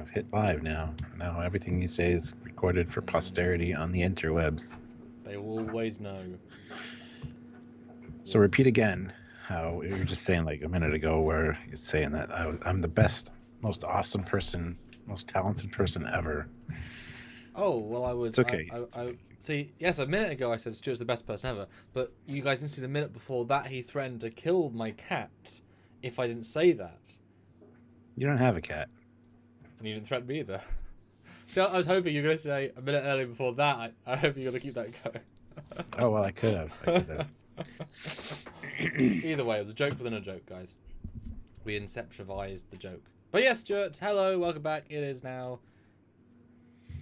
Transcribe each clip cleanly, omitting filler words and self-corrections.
have hit live now. Now everything you say is recorded for posterity on the interwebs. They will always know. So Yes. repeat again how you were just saying like a minute ago, where you're saying that I'm the best, most awesome person, most talented person ever. Oh, well, I was. It's okay. I see. Yes, a minute ago I said Stuart's the best person ever, but you guys didn't see the minute before that he threatened to kill my cat if I didn't say that. You don't have a cat. And you didn't threaten me either. See, I was hoping you were going to say a minute earlier before that. I hope you're going to keep that going. Oh, well, I could have. Either way, it was a joke within a joke, guys. We inceptionized the joke. But yes, Stuart, hello, welcome back. It is now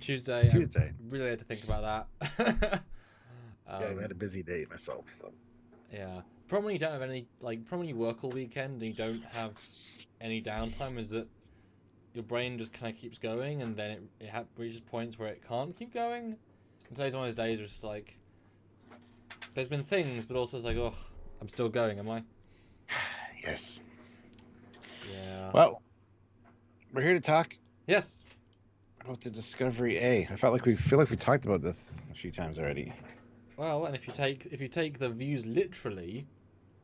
Tuesday. Tuesday. I really had to think about that. Yeah, I had a busy day myself. So. Yeah. Problem when you don't have any, problem when you work all weekend and you don't have any downtime is that your brain just kind of keeps going, and then it reaches points where it can't keep going. And today's one of those days where it's just like, there's been things, but also it's like, oh, I'm still going, am I? Yes. Yeah. Well, we're here to talk. Yes. About the Discovery A. I feel like we talked about this a few times already. Well, and if you take the views literally,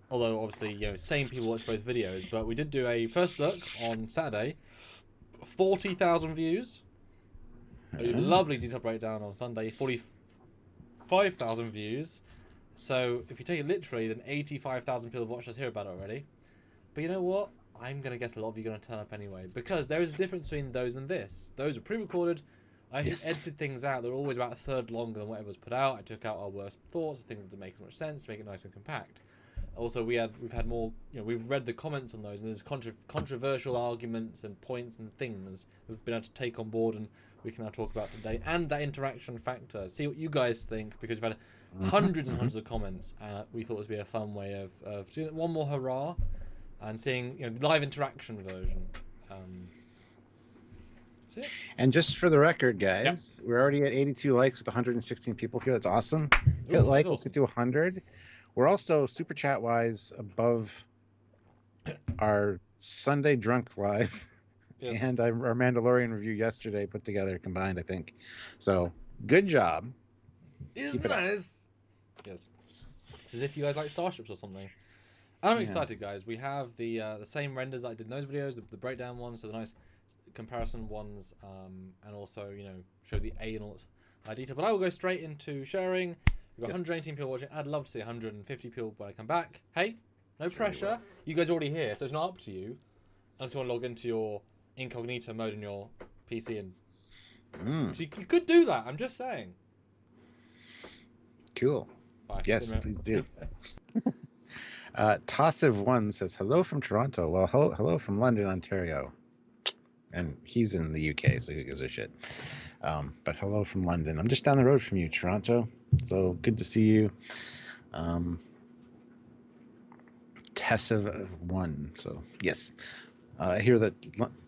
although obviously same people watch both videos, but we did do a first look on Saturday, 40,000 views. A lovely detailed breakdown on Sunday, 45,000 views. So if you take it literally, then 85,000 people have watched us hear about it already. But you know what? I'm going to guess a lot of you are going to turn up anyway, because there is a difference between those and this. Those are pre-recorded. I edited things out. They're always about a third longer than whatever was put out. I took out our worst thoughts, things that didn't make as much sense, to make it nice and compact. Also, we've had more, we've read the comments on those, and there's controversial arguments and points and things we've been able to take on board, and we can now talk about today. And that interaction factor. See what you guys think, because we've had hundreds and hundreds of comments. We thought it would be a fun way of doing one more hurrah and seeing the live interaction version. And just for the record, guys, we're already at 82 likes with 116 people here. That's awesome. Hit like, we'll get to 100. We're also super chat wise above our Sunday drunk live and our Mandalorian review yesterday put together combined, I think. So good job. Keep it nice. Yes. It's as if you guys like starships or something. I'm excited, guys. We have the same renders that I did in those videos, the breakdown ones, so the nice comparison ones, and also show the A and all that detail. But I will go straight into sharing. We've got 118 people watching. I'd love to see 150 people when I come back. Hey, no pressure. You guys are already here, so it's not up to you. Unless you want to log into your incognito mode in your PC and so you could do that. I'm just saying. Cool. Bye. Yes, please do. Tossive1 says, hello from Toronto. Well, hello from London, Ontario. And he's in the UK, so who gives a shit? But hello from London. I'm just down the road from you, Toronto. So good to see you. Tossive1. So, yes. I hear that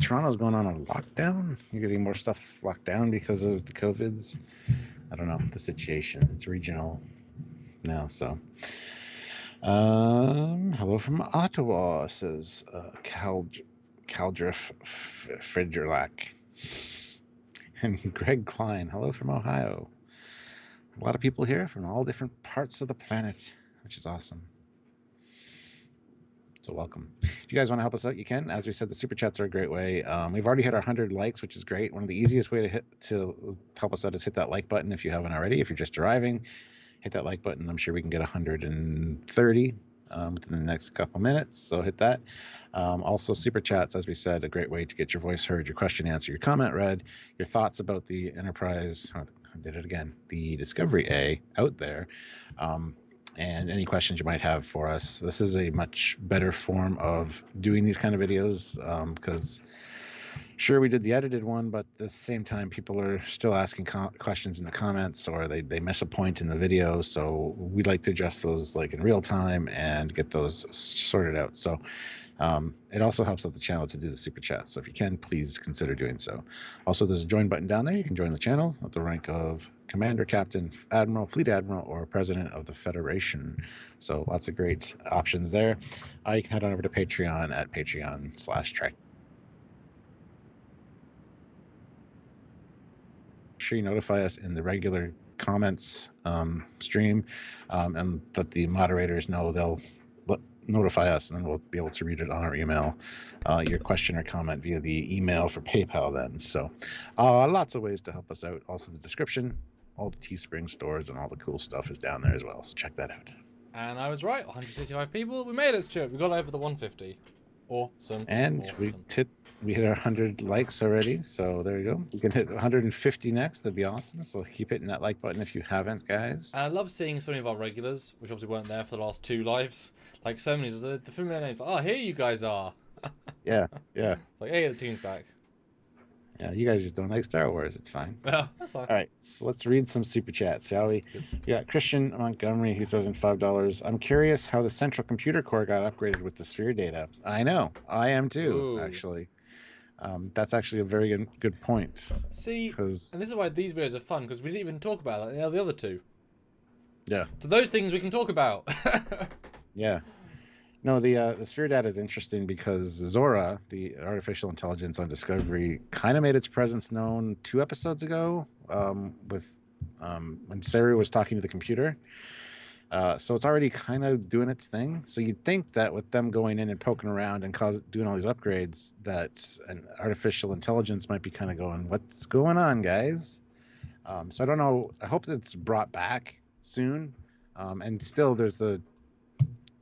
Toronto's going on a lockdown. You're getting more stuff locked down because of the COVIDs. I don't know, the situation. It's regional now, so... hello from Ottawa, says Caldriff Fridgerlack. And Greg Klein, hello from Ohio. A lot of people here from all different parts of the planet, which is awesome. So welcome. If you guys want to help us out, you can. As we said, the super chats are a great way. We've already hit our 100 likes, which is great. One of the easiest way to help us out is hit that like button if you haven't already. If you're just arriving, hit that like button. I'm sure we can get 130 within the next couple minutes, so hit that. Also, super chats, as we said, a great way to get your voice heard, your question answered, your comment read, your thoughts about the Enterprise, I did it again, the Discovery A out there, and any questions you might have for us. This is a much better form of doing these kind of videos, because sure, we did the edited one, but at the same time, people are still asking questions in the comments, or they miss a point in the video. So we'd like to adjust those like in real time and get those sorted out. So it also helps out the channel to do the super chat. So if you can, please consider doing so. Also, there's a join button down there. You can join the channel at the rank of Commander, Captain, Admiral, Fleet Admiral, or President of the Federation. So lots of great options there. You can head on over to Patreon at patreon.com/Trek. sure you notify us in the regular comments stream, and let the moderators know. They'll notify us, and then we'll be able to read it on our email, your question or comment via the email for PayPal then. So lots of ways to help us out. Also the description, all the Teespring stores and all the cool stuff is down there as well, so check that out. And I was right, 165 people. We made it, Stuart. We got over the 150. Awesome. And awesome. we hit our 100 likes already, so there you go. We can hit 150 next. That'd be awesome. So keep hitting that like button if you haven't, guys. And I love seeing so many of our regulars, which obviously weren't there for the last 2 lives. Like so many, the familiar names. Like, oh, here you guys are. Yeah. It's like, hey, the team's back. Yeah, you guys just don't like Star Wars. It's fine. Yeah, that's fine. All right, so let's read some super chats, shall we? Yes. We got Christian Montgomery, who throws in $5. I'm curious how the central computer core got upgraded with the sphere data. I know. I am too, actually. That's actually a very good point. See, and this is why these videos are fun, because we didn't even talk about that in the other 2. Yeah. So those things we can talk about. Yeah. No, the sphere data is interesting because Zora, the artificial intelligence on Discovery, kind of made its presence known 2 episodes ago, with when Saru was talking to the computer. So it's already kind of doing its thing. So you'd think that with them going in and poking around and doing all these upgrades, that an artificial intelligence might be kind of going, "What's going on, guys?" So I don't know. I hope that it's brought back soon. And still, there's the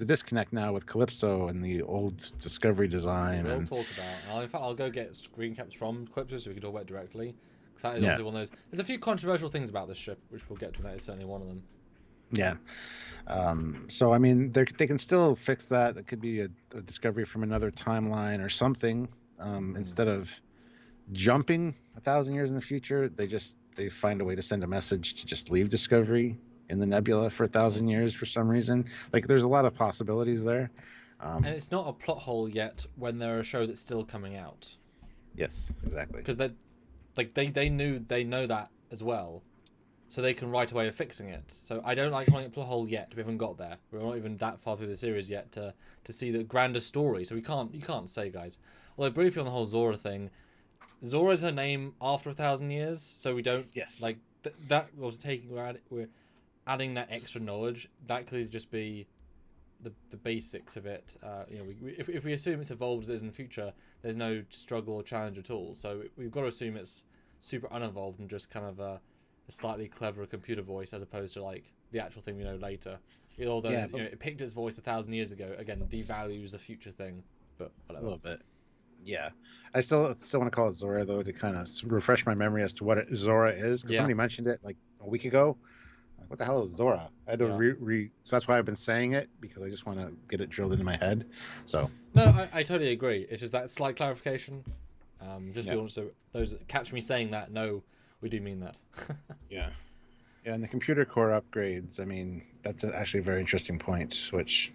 disconnect now with Calypso and the old Discovery design. We'll talk about. In fact, I'll go get screen caps from Calypso so we can talk about it directly. Because that is obviously one of those. There's a few controversial things about this ship, which we'll get to. That is certainly one of them. Yeah. So I mean, they can still fix that. It could be a discovery from another timeline or something. Instead of jumping 1,000 years in the future, they find a way to send a message to just leave Discovery in the nebula for 1,000 years for some reason. Like, there's a lot of possibilities there. And it's not a plot hole yet when they're a show that's still coming out. Yes, exactly. Because they know that as well, so they can write a way of fixing it. So I don't like calling it plot hole yet. We haven't got there. We're not even that far through the series yet to see the grander story. So you can't say, guys. Although briefly on the whole Zora thing, Zora is her name after 1,000 years, so we don't like that was taking we're adding that extra knowledge. That could just be the basics of it. If we assume it's evolved as it is in the future, there's no struggle or challenge at all. So we've got to assume it's super unevolved and just kind of a slightly clever computer voice as opposed to like the actual thing we know later. Although it picked its voice 1,000 years ago, again devalues the future thing. But whatever. A little bit. Yeah, I still want to call it Zora though, to kind of refresh my memory as to what Zora is, because somebody mentioned it like a week ago. What the hell is Zora? I had to so that's why I've been saying it, because I just want to get it drilled into my head. So no, I totally agree. It's just that slight clarification. So those that catch me saying that, no, we do mean that. Yeah, and the computer core upgrades. I mean, that's actually a very interesting point, which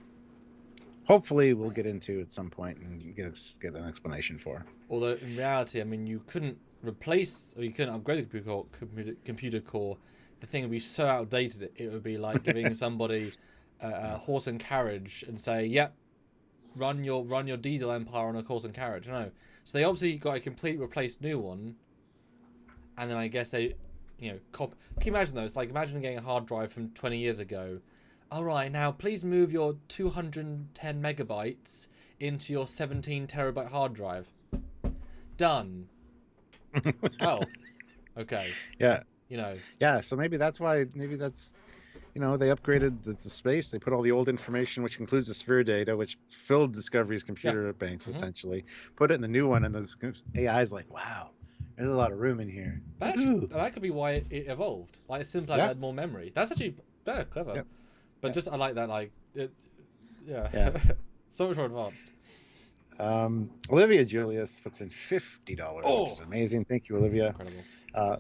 hopefully we'll get into at some point and get an explanation for. Although in reality, I mean, you couldn't replace or you couldn't upgrade the computer core. The thing would be so outdated. It would be like giving somebody a horse and carriage and say, "Yep, run your diesel empire on a horse and carriage." No, so they obviously got a complete replaced new one, and then I guess they, Can you imagine though? It's like imagine getting a hard drive from 20 years ago. All right, now please move your 210 megabytes into your 17 terabyte hard drive. Done. Oh, okay. Yeah. Yeah, so maybe that's why, they upgraded the space. They put all the old information, which includes the sphere data, which filled Discovery's computer banks, essentially. Put it in the new one, and the AI's like, wow, there's a lot of room in here. That could be why it evolved. Like, as simple as it had more memory. That's actually very clever. Yep. But just, I like that, so much more advanced. Olivia Julius puts in $50, which is amazing. Thank you, Olivia. Incredible.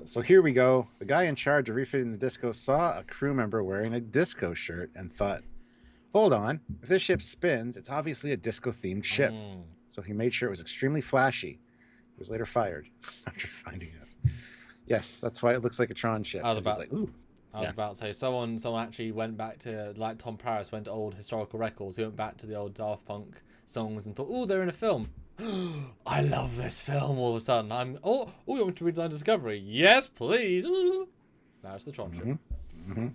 So here we go. The guy in charge of refitting the disco saw a crew member wearing a disco shirt and thought, hold on, if this ship spins, it's obviously a disco-themed ship. So he made sure it was extremely flashy. He was later fired after finding out. Yes, that's why it looks like a Tron ship. I was about to say, someone actually went back to, like Tom Paris went to old historical records. He went back to the old Daft Punk songs and thought, oh, they're in a film. I love this film. All of a sudden, oh, you want me to redesign Discovery? Yes, please. Now it's the Tron ship,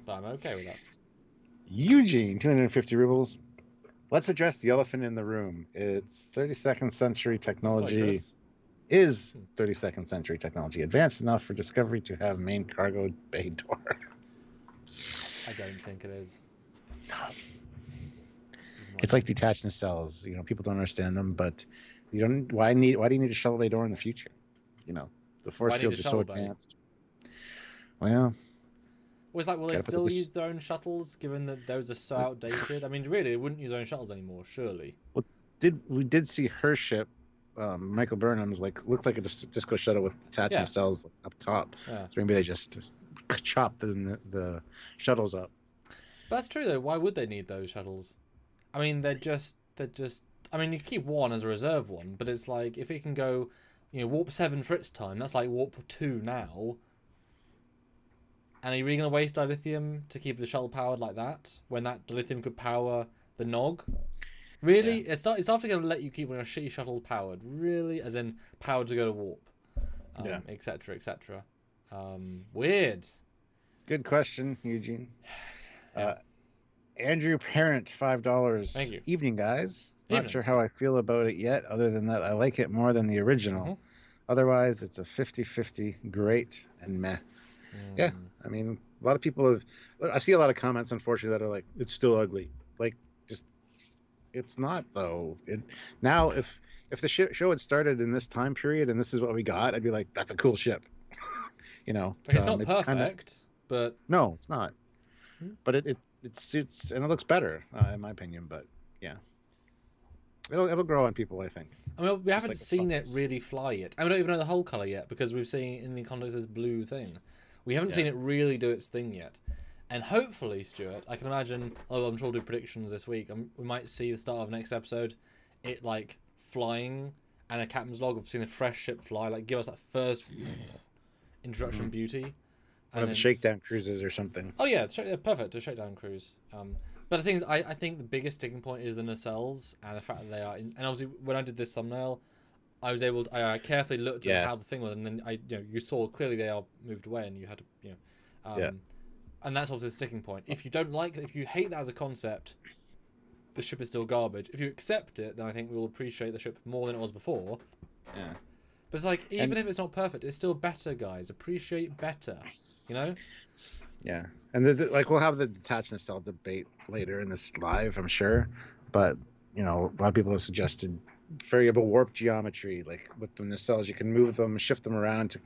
but I'm okay with that. Eugene, 250 rubles. Let's address the elephant in the room. It's 32nd century technology. Sorry, Chris. Is 32nd century technology advanced enough for Discovery to have main cargo bay door? I don't think it is. It's like detached nacelles. You know, people don't understand them, but you don't. Why do you need a shuttle bay door in the future? You know, the force fields are so advanced. Well, it's like, will they still use their own shuttles, given that those are so outdated? I mean, really, they wouldn't use their own shuttles anymore, surely. Well, we did see her ship, Michael Burnham's, looked like a disco shuttle with detached nacelles up top. Yeah. So maybe they just chopped the shuttles up. But that's true, though. Why would they need those shuttles? I mean, they're just. I mean, you keep one as a reserve one, but it's like if it can go, warp 7 for its time, that's like warp 2 now. And are you really going to waste dilithium to keep the shuttle powered like that when that dilithium could power the Nog? Really? Yeah. It's after going to let you keep one of your shitty shuttles powered. Really? As in powered to go to warp. Etc. etc. Weird. Good question, Eugene. Yes. Andrew Parent, $5. Thank you. Evening, guys. Not sure how I feel about it yet, other than that I like it more than the original. Otherwise, it's a 50-50, great and meh. Yeah, I mean, a lot of people I see a lot of comments, unfortunately, that are like, it's still ugly. It's not, though. Now, if the show had started in this time period and this is what we got, I'd be like, that's a cool ship. It's not perfect, but... No, it's not. But it suits, and it looks better, in my opinion, but yeah. It'll grow on people, I think. I mean, we haven't seen it really fly yet. And we don't even know the whole colour yet, because we've seen in the context this blue thing. We haven't seen it really do its thing yet. And hopefully, Stuart, I can imagine, although I'm sure we'll do predictions this week, we might see the start of next episode, it flying, and a captain's log of seeing the fresh ship fly, give us that first introduction beauty. One of the shakedown cruises or something. Oh yeah, perfect, a shakedown cruise. But the thing is, I think the biggest sticking point is the nacelles and the fact that they are. And obviously, when I did this thumbnail, I was able to. I carefully looked at how the thing was, and then you saw clearly they are moved away, and you had to, and that's obviously the sticking point. If you don't like, if you hate that as a concept, the ship is still garbage. If you accept it, then I think we will appreciate the ship more than it was before. Yeah. But it's even if it's not perfect, it's still better, guys. Appreciate better. Yeah, and we'll have the detached nacelle debate later in this live, I'm sure, but a lot of people have suggested variable warp geometry, with the nacelles you can move them, shift them around to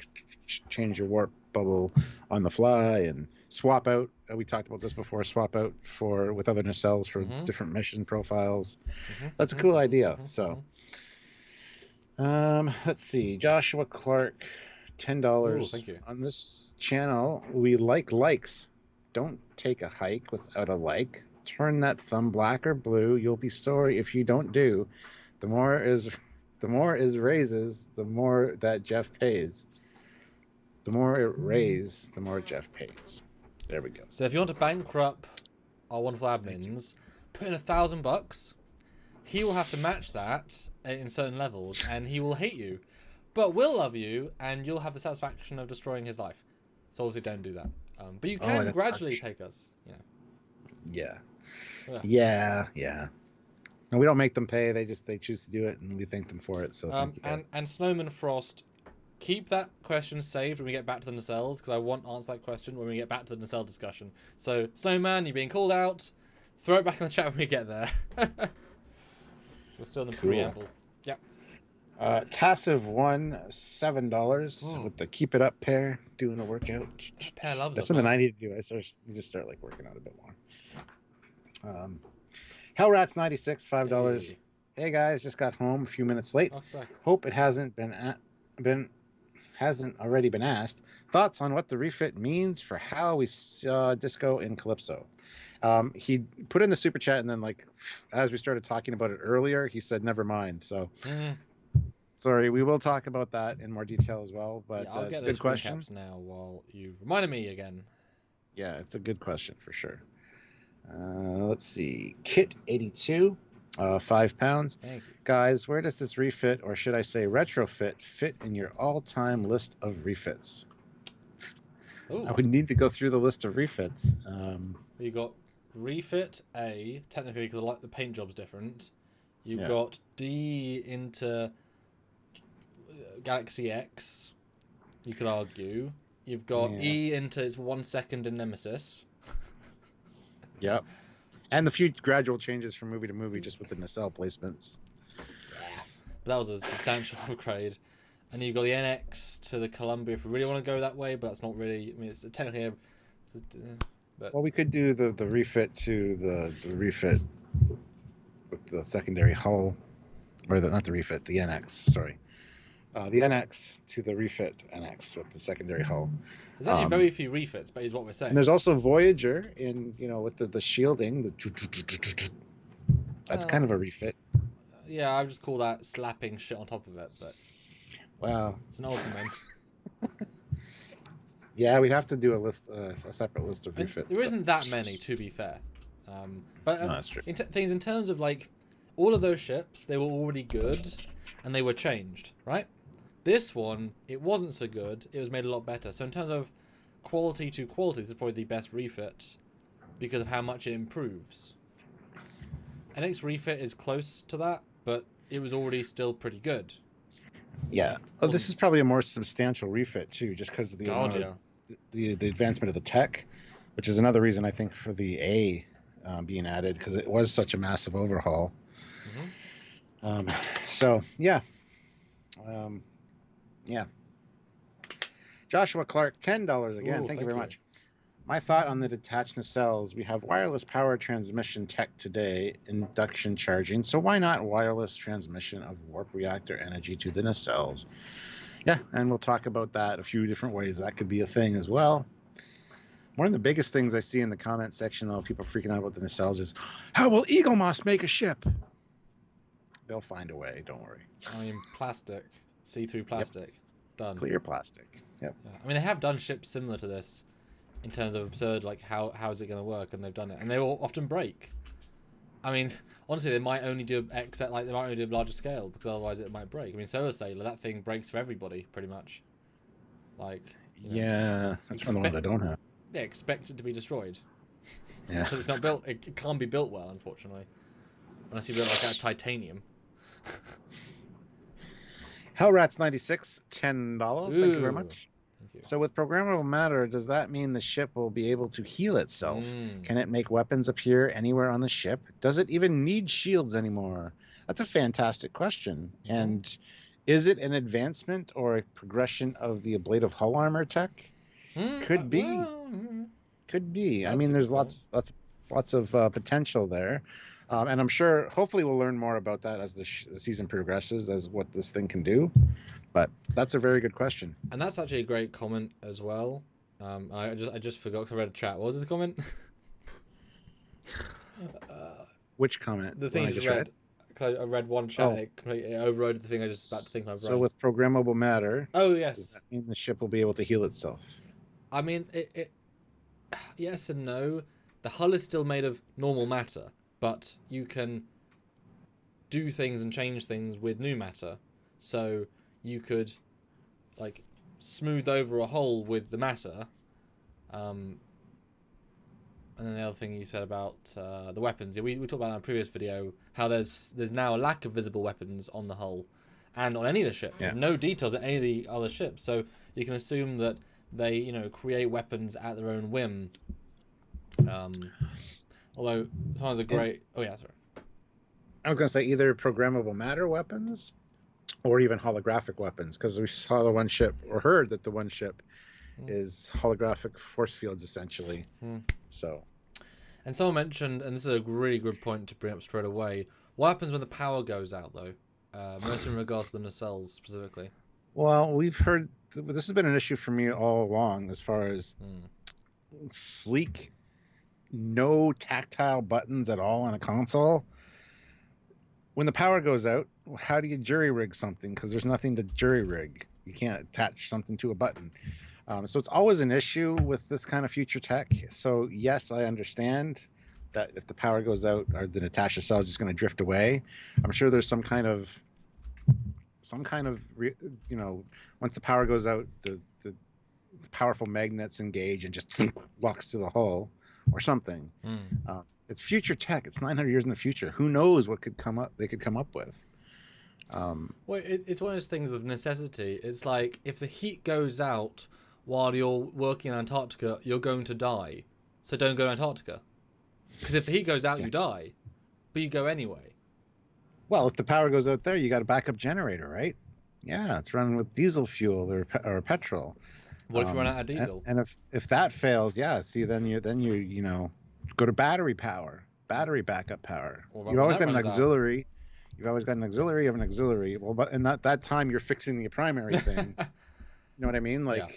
change your warp bubble on the fly, and swap out. We talked about this before. Swap out with other nacelles for different mission profiles. That's a cool idea. So, let's see, Joshua Clark. $10. Ooh, thank you. On this channel, we likes. Don't take a hike without a like. Turn that thumb black or blue. You'll be sorry if you don't do. The more is raises, the more that Jeff pays. The more it raises, the more Jeff pays. There we go. So if you want to bankrupt our wonderful admins, put in $1,000. He will have to match that in certain levels, and he will hate you. But we'll love you, and you'll have the satisfaction of destroying his life. So obviously don't do that. But you can gradually take us. Yeah. And we don't make them pay. They choose to do it, and we thank them for it. So thank you guys. And Snowman Frost, keep that question saved when we get back to the nacelles, because I want to answer that question when we get back to the nacelle discussion. So Snowman, you're being called out. Throw it back in the chat when we get there. We're still in the preamble. Yep. Tassive won $7 with the keep it up pair doing a workout. That pair loves That's something I need to do. I need to start working out a bit more. Hellrats 96 $5. Hey guys, just got home a few minutes late. Hope it hasn't already been asked. Thoughts on what the refit means for how we saw Disco in Calypso. He put in the super chat, and then as we started talking about it earlier, he said never mind. So. Sorry, we will talk about that in more detail as well, but I'll get it's a good question. Now while you've reminded me again. Yeah, it's a good question for sure. Let's see. Kit 82. £5. Thank you. Guys, where does this refit, or should I say retrofit, fit in your all-time list of refits? Ooh. I would need to go through the list of refits. You got refit A, technically because like the paint job's different. You've Yeah. got D into Galaxy X, you could argue. You've got Yeah. E into its 1 second in Nemesis. Yep. And the few gradual changes from movie to movie just with the nacelle placements. But that was a substantial upgrade. And you've got the NX to the Columbia if we really want to go that way, but it's not really. I mean, it's technically. But Well, we could do the refit to the refit with the secondary hull, or not the refit, the NX. Sorry, the NX to the refit NX with the secondary hull. there's actually very few refits, but is what we're saying. And there's also Voyager with the shielding. That's kind of a refit. Yeah, I would just call that slapping shit on top of it, but Wow. it's an argument. Yeah, we'd have to do a separate list of refits. There isn't that many, to be fair. But No, that's true. things in terms of like all of those ships, they were already good, and they were changed, right? This one, it wasn't so good. It was made a lot better. So in terms of quality to quality, this is probably the best refit because of how much it improves. NX refit is close to that, but it was already still pretty good. Yeah. Oh, this is probably a more substantial refit too, just because of the amount of the advancement of the tech, which is another reason I think for the A being added, because it was such a massive overhaul. Mm-hmm. So yeah. Yeah. Joshua Clark, $10 again. Ooh, thank you very much. My thought on the detached nacelles: we have wireless power transmission tech today, induction charging. So why not wireless transmission of warp reactor energy to the nacelles? Yeah, and we'll talk about that a few different ways. That could be a thing as well. One of the biggest things I see in the comment section, though, people freaking out about the nacelles, is how will Eagle Moss make a ship? They'll find a way. Don't worry. I mean, plastic, see-through plastic, done. Clear plastic. Yep. Yeah. I mean, they have done ships similar to this in terms of absurd, like how is it going to work, and they've done it, and they will often break. I mean, honestly, they might only do they might only do a larger scale because otherwise it might break. I mean, Solar Sailor, that thing breaks for everybody pretty much. Like, yeah, that's one of the ones I don't have. Yeah, expect it to be destroyed. Yeah, because it's not built. It can't be built well, unfortunately, unless you build like out of titanium. Hellrats 96, $10. Thank you very much. Thank you. So with programmable matter, does that mean the ship will be able to heal itself? Can it make weapons appear anywhere on the ship? Does it even need shields anymore? That's a fantastic question. And is it an advancement or a progression of the ablative hull armor tech? Could be. Could be. I mean, there's lots of potential there. And I'm sure, hopefully, we'll learn more about that as the season progresses, as what this thing can do. But that's a very good question. And that's actually a great comment as well. I just forgot because I read a chat. What was the comment? Which comment? The thing I just read. Because I read one chat and it overrode the thing I just about to think I've read. So with programmable matter, yes, does that mean the ship will be able to heal itself? I mean, yes and no. The hull is still made of normal matter, but you can do things and change things with new matter. So you could, like, smooth over a hole with the matter. And then the other thing you said about the weapons. Yeah, we talked about that in a previous video, how there's now a lack of visible weapons on the hull and on any of the ships. Yeah. There's no details on any of the other ships. So you can assume that they, create weapons at their own whim. Although sometimes a great... Oh, yeah, sorry. I was going to say either programmable matter weapons or even holographic weapons, because we saw the one ship, or heard that the one ship is holographic force fields, essentially. So... And someone mentioned, and this is a really good point to bring up straight away, what happens when the power goes out, though? Mostly in regards to the nacelles, specifically. Well, we've heard... This has been an issue for me all along, as far as sleek, no tactile buttons at all on a console. When the power goes out, how do you jury rig something? Because there's nothing to jury rig. You can't attach something to a button. So it's always an issue with this kind of future tech. So yes, I understand that if the power goes out, are the detached nacelles just going to drift away? I'm sure there's some kind of once the power goes out, the powerful magnets engage and just walks to the hull or something. It's future tech. It's 900 years in the future. Who knows what could come up? They could come up with. Well, it's one of those things of necessity. It's like if the heat goes out while you're working in Antarctica, you're going to die. So don't go to Antarctica. Because if the heat goes out, you die. But you go anyway. Well, if the power goes out there, you got a backup generator, right? Yeah, it's running with diesel fuel or petrol. What if you run out of diesel? And if that fails, yeah, see, then you go to battery power, battery backup power. You've always got an auxiliary. You've always got an auxiliary of an auxiliary. Well, but in that time, you're fixing the primary thing. You know what I mean? Like, yeah.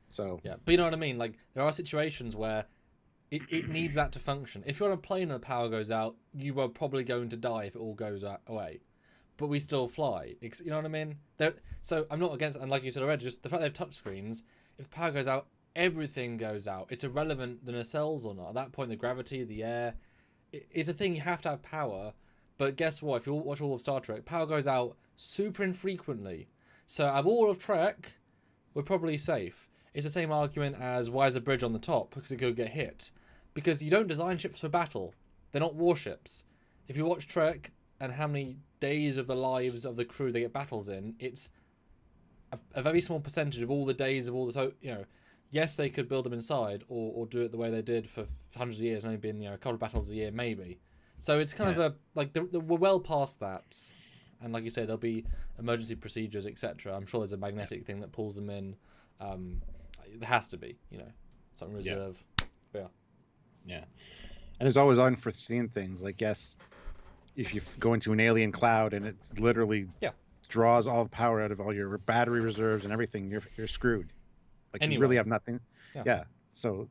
So. Yeah, but you know what I mean? Like, there are situations where it needs that to function. If you're on a plane and the power goes out, you are probably going to die if it all goes away. But we still fly. You know what I mean? So I'm not against, and like you said already, just the fact they have touchscreens, if the power goes out, everything goes out. It's irrelevant the nacelles or not. At that point, the gravity, the air, it's a thing. You have to have power. But guess what? If you watch all of Star Trek, power goes out super infrequently. So out of all of Trek, we're probably safe. It's the same argument as why is the bridge on the top? Because it could get hit. Because you don't design ships for battle. They're not warships. If you watch Trek and how many days of the lives of the crew they get battles in, it's a very small percentage of all the days of all the... So, yes, they could build them inside or do it the way they did for hundreds of years, and only been a couple of battles a year, maybe. So it's kind of we're well past that. And like you say, there'll be emergency procedures, etc. I'm sure there's a magnetic thing that pulls them in. There has to be, something reserve. Yeah. Yeah. And there's always unforeseen things. Like, yes, if you go into an alien cloud and it's literally draws all the power out of all your battery reserves and everything, you're screwed. Like, anyway. You really have nothing. Yeah. So,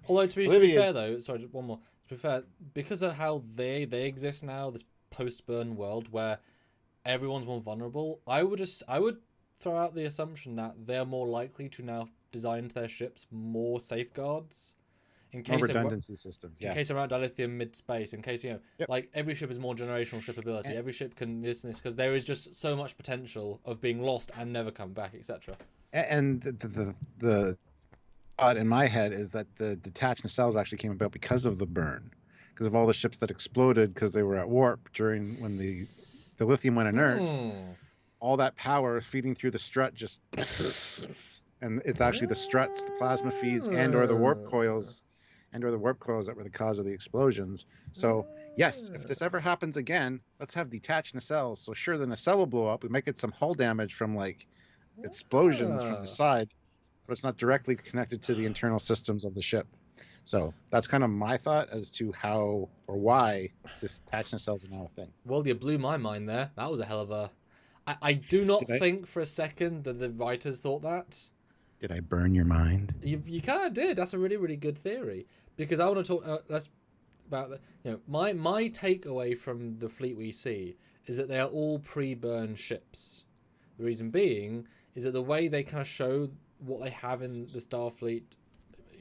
Although, to be fair, though, sorry, just one more. To be fair, because of how they exist now, this post-burn world where everyone's more vulnerable, I would throw out the assumption that they're more likely to now design into their ships more safeguards. In case redundancy systems, in case around Dilithium mid-space, in case, like every ship is more generational ship ability. Every ship can this and this, because there is just so much potential of being lost and never come back, etc. And the thought in my head is that the detached nacelles actually came about because of the burn, because of all the ships that exploded because they were at warp when the lithium went inert. All that power feeding through the strut just, and it's actually the struts, the plasma feeds, and/or the warp coils. And/or the warp coils that were the cause of the explosions. So, yes, if this ever happens again, let's have detached nacelles. So, sure, the nacelle will blow up. We might get some hull damage from, explosions from the side, but it's not directly connected to the internal systems of the ship. So, that's kind of my thought as to how or why detached nacelles are now a thing. Well, you blew my mind there. That was a hell of a... I do not think for a second that the writers thought that. Did I burn your mind? You kind of did. That's a really, really good theory. Because I want to talk about my takeaway from the fleet we see is that they are all pre-burn ships. The reason being is that the way they kind of show what they have in the Starfleet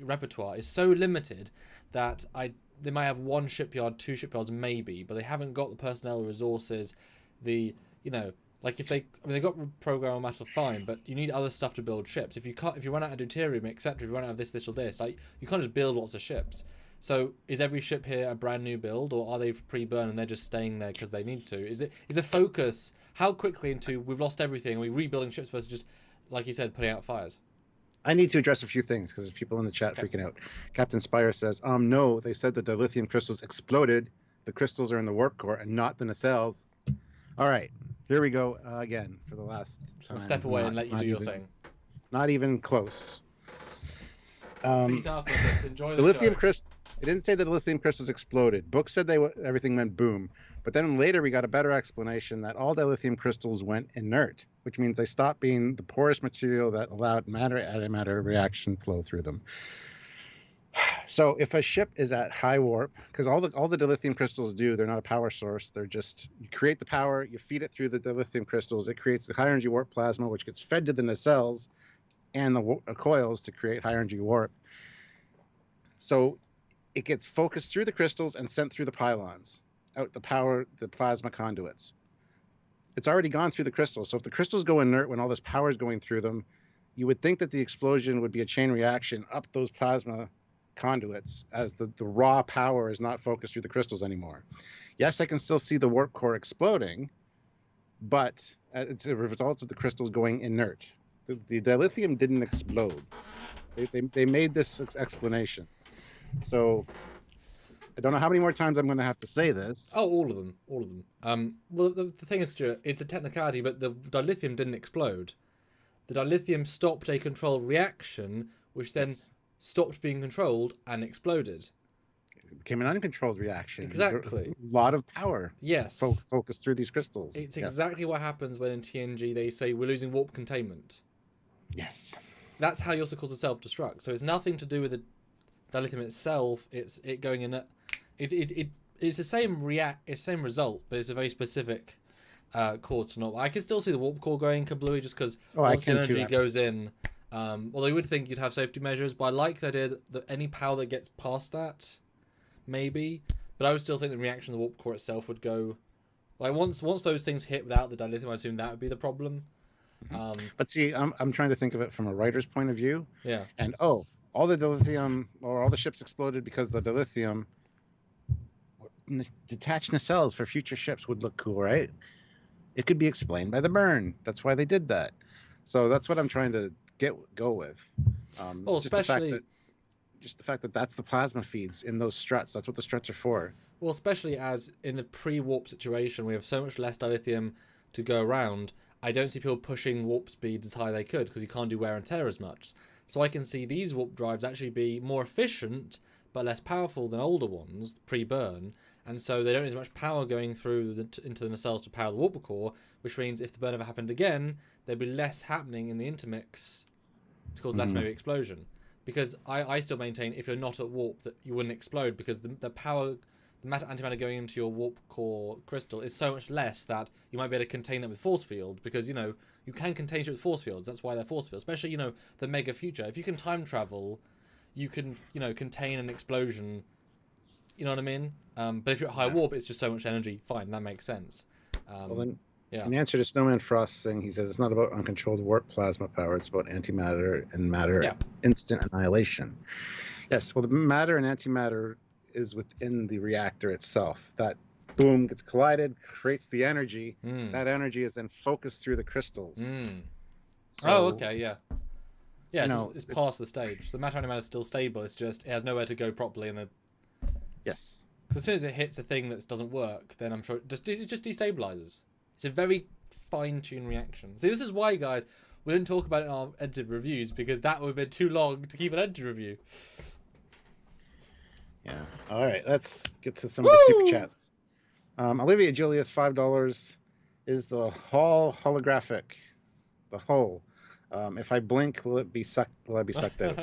repertoire is so limited that they might have one shipyard, two shipyards maybe, but they haven't got the personnel, resources, like if they got programmable matter, fine, but you need other stuff to build ships. If you run out of deuterium, etc., if you run out of this or this, you can't just build lots of ships. So is every ship here a brand new build, or are they pre-burn and they're just staying there because they need to? Is a focus how quickly into we've lost everything, are we rebuilding ships versus just, like you said, putting out fires? I need to address a few things because there's people in the chat freaking out. Captain Spire says, no, they said that the lithium crystals exploded. The crystals are in the warp core and not the nacelles. All right. Here we go again for the last time. I'll step away and let you do your thing. Not even close. Feet up with this. Enjoy the lithium crystal. It didn't say that the lithium crystals exploded. Books said everything went boom. But then later we got a better explanation that all the lithium crystals went inert, which means they stopped being the porous material that allowed matter-antimatter reaction flow through them. So if a ship is at high warp, because all the dilithium crystals do, they're not a power source. They're just, you create the power, you feed it through the dilithium crystals. It creates the high energy warp plasma, which gets fed to the nacelles and the coils to create high energy warp. So it gets focused through the crystals and sent through the pylons, out the plasma conduits. It's already gone through the crystals. So if the crystals go inert when all this power is going through them, you would think that the explosion would be a chain reaction up those plasma conduits as the raw power is not focused through the crystals anymore. Yes, I can still see the warp core exploding, but it's a result of the crystals going inert. The dilithium didn't explode. They made this explanation. So I don't know how many more times I'm going to have to say this. Oh, all of them. Well, the thing is, Stuart, it's a technicality, but the dilithium didn't explode. The dilithium stopped a controlled reaction, which then stopped being controlled and exploded. It became an uncontrolled reaction. Exactly. A lot of power. Yes. Focused through these crystals. It's exactly what happens when in TNG they say we're losing warp containment. Yes. That's how you also cause a self-destruct. So it's nothing to do with the dilithium itself. It's it going in. It's the same result, but it's a very specific cause to not. I can still see the warp core going kablooey just because once the energy goes in. Although you would think you'd have safety measures, but I like the idea that any power that gets past that, maybe. But I would still think the reaction of the warp core itself would go. Like once those things hit without the dilithium, I assume that would be the problem. But see, I'm trying to think of it from a writer's point of view. Yeah. And all the dilithium or all the ships exploded because the dilithium. Detached nacelles for future ships would look cool, right? It could be explained by the burn. That's why they did that. So that's what I'm trying to go with. Well, especially just the fact that that's the plasma feeds in those struts. That's what the struts are for. Well, especially as in the pre-warp situation, we have so much less dilithium to go around. I don't see people pushing warp speeds as high as they could because you can't do wear and tear as much. So I can see these warp drives actually be more efficient but less powerful than older ones pre-burn. And so they don't need as much power going through into the nacelles to power the warp core, which means if the burn ever happened again, there'd be less happening in the intermix to cause less maybe explosion. Because I still maintain if you're not at warp that you wouldn't explode because the power, the antimatter going into your warp core crystal is so much less that you might be able to contain that with force field because, you know, you can contain it with force fields. That's why they're force fields. Especially, you know, the mega future. If you can time travel, you can, you know, contain an explosion. You know what I mean? But if you're at high warp, it's just so much energy. Fine, that makes sense. Well, then, in answer to Snowman Frost's thing, he says it's not about uncontrolled warp plasma power. It's about antimatter and matter instant annihilation. Yes, well, the matter and antimatter is within the reactor itself. That boom gets collided, creates the energy. That energy is then focused through the crystals. So, okay, yeah. Yeah, it's past the stage. So the matter antimatter is still stable. It's just it has nowhere to go properly in the. Yes. Because as soon as it hits a thing that doesn't work, then I'm sure it just destabilizes. It's a very fine-tuned reaction. See, this is why, guys, we didn't talk about it in our edited reviews because that would have been too long to keep an edited review. Yeah. All right. Let's get to some of the super chats. Olivia Julius, $5 is the Hall holographic. The Hull. If I blink, will I be sucked out?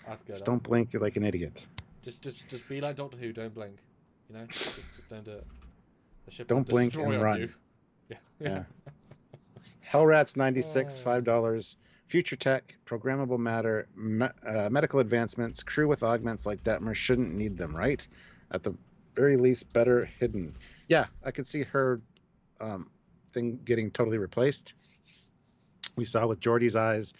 That's good. Just don't blink. You're like an idiot. Just be like Doctor Who. Don't blink. You know, just don't do it. The ship don't blink and run. You. Yeah. Hellrats 96, $5. Future tech, programmable matter, medical advancements, crew with augments like Detmer shouldn't need them, right? At the very least, better hidden. Yeah, I could see her thing getting totally replaced. We saw with Geordi's eyes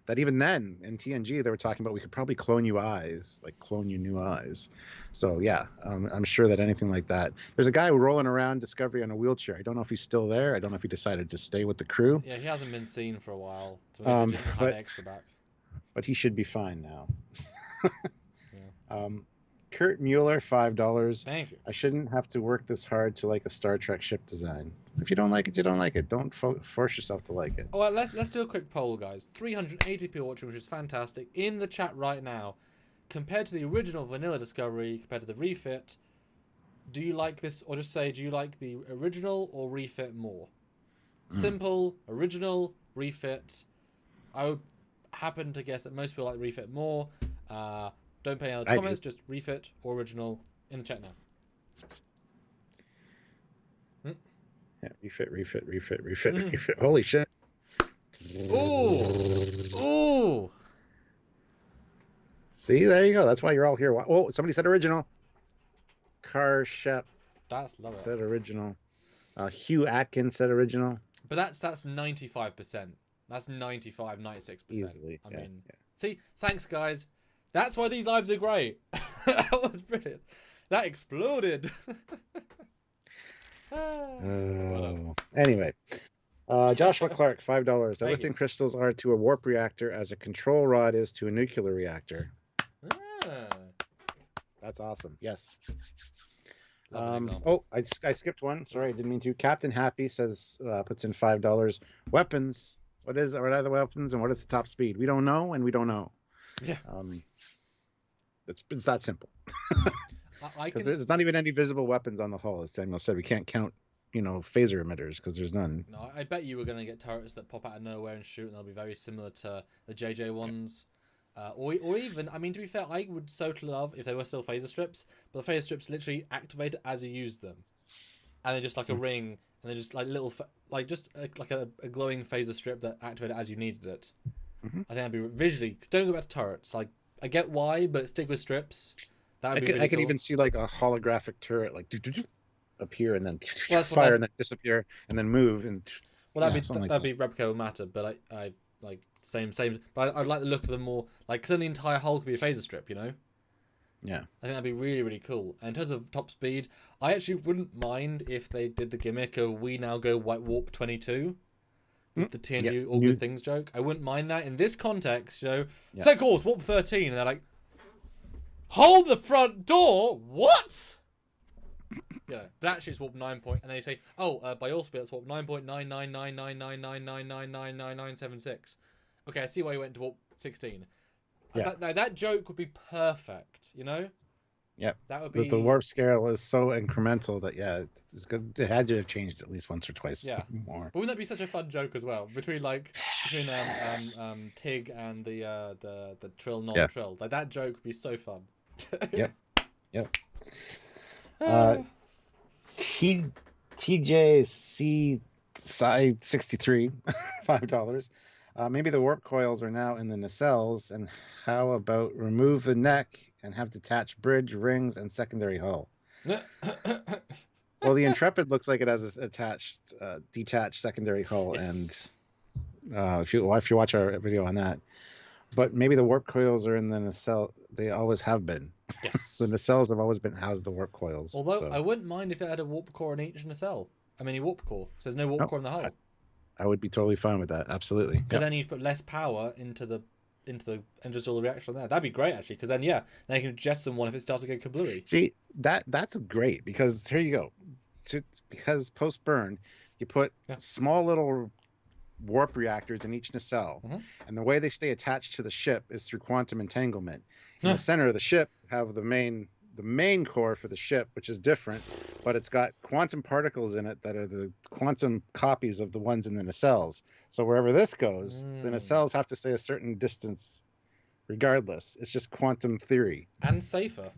that even then in TNG they were talking about we could probably clone you eyes, like clone you new eyes. So yeah, I'm sure that anything like that. There's a guy rolling around Discovery on a wheelchair. I don't know if he's still there. I don't know if he decided to stay with the crew. Yeah, he hasn't been seen for a while. So he didn't hide extra back. But he should be fine now. Kurt Mueller, $5. Thank you. I shouldn't have to work this hard to like a Star Trek ship design. If you don't like it, you don't like it. Don't force yourself to like it. All right, let's do a quick poll, guys. 380 people watching, which is fantastic. In the chat right now, compared to the original vanilla Discovery, compared to the refit, do you like this, or just say, do you like the original or refit more? Simple, original, refit. I would happen to guess that most people like refit more. Don't put any other comments, just refit or original in the chat now. Yeah, refit. Holy shit. Ooh! See? See, there you go. That's why you're all here. Oh, somebody said original. Car Shep Love it. said original. Hugh Atkins said original. But that's 95%. That's 95, 96%. Easily. I mean, see, thanks guys. That's why these lives are great. That was brilliant. That exploded. Anyway, Joshua Clark, $5. The Thank lithium crystals are to a warp reactor as a control rod is to a nuclear reactor. That's awesome. Yes. Oh, I skipped one. Sorry, I didn't mean to. Captain Happy says puts in $5. Weapons. What are the weapons and what is the top speed? We don't know, and we don't know. Yeah. It's that simple. There's not even any visible weapons on the hull, as Samuel said. We can't count, phaser emitters because there's none. No, I bet you we're gonna get turrets that pop out of nowhere and shoot, and they'll be very similar to the JJ ones. Or even, I mean, to be fair, I would so love if they were still phaser strips, but the phaser strips literally activate as you use them, and they're just like a ring, and they're just like little, like a glowing phaser strip that activated as you needed it. I think that'd be visually. Don't go back to turrets. Like, I get why, but stick with strips. That would be really I could cool. even see like a holographic turret like appear and then fire and then disappear and then move and. Well, that'd be replicable matter, but I like same. But I'd like the look of them more like, because then the entire hull could be a phaser strip, Yeah. I think that'd be really, really cool. And in terms of top speed, I actually wouldn't mind if they did the gimmick of we now go white warp 22. The TNG all good things joke. I wouldn't mind that in this context, Set course, warp 13, and they're like, hold the front door. What? But actually it's warp 9 point, and they say, by your speed that's warp 9.9999999999976. Okay, I see why you went to warp 16. Yeah. That joke would be perfect, Yep. That would be the warp scale is so incremental that it's good. It had to have changed at least once or twice more. But wouldn't that be such a fun joke as well between Tig and the Trill non-Trill? Like that joke would be so fun. Yep. TJC side 63, $5. Maybe the warp coils are now in the nacelles, and how about remove the neck and have detached bridge, rings, and secondary hull? Well, the Intrepid looks like it has a detached secondary hull, yes. And if you watch our video on that, but maybe the warp coils are in the nacelle. They always have been. Yes. The nacelles have always been housed the warp coils. Although I wouldn't mind if it had a warp core in each nacelle. I mean, a warp core. So there's no warp core in the hull. I would be totally fine with that. Absolutely. Because then you put less power into the industrial reaction there. That'd be great actually. Because then you can jettison one if it starts to get kablooey. See, that's great because here you go. Because post burn, you put small little warp reactors in each nacelle, and the way they stay attached to the ship is through quantum entanglement. In the center of the ship, have the main core for the ship, which is different, but it's got quantum particles in it that are the quantum copies of the ones in the nacelles. So wherever this goes, the nacelles have to stay a certain distance regardless. It's just quantum theory. And safer.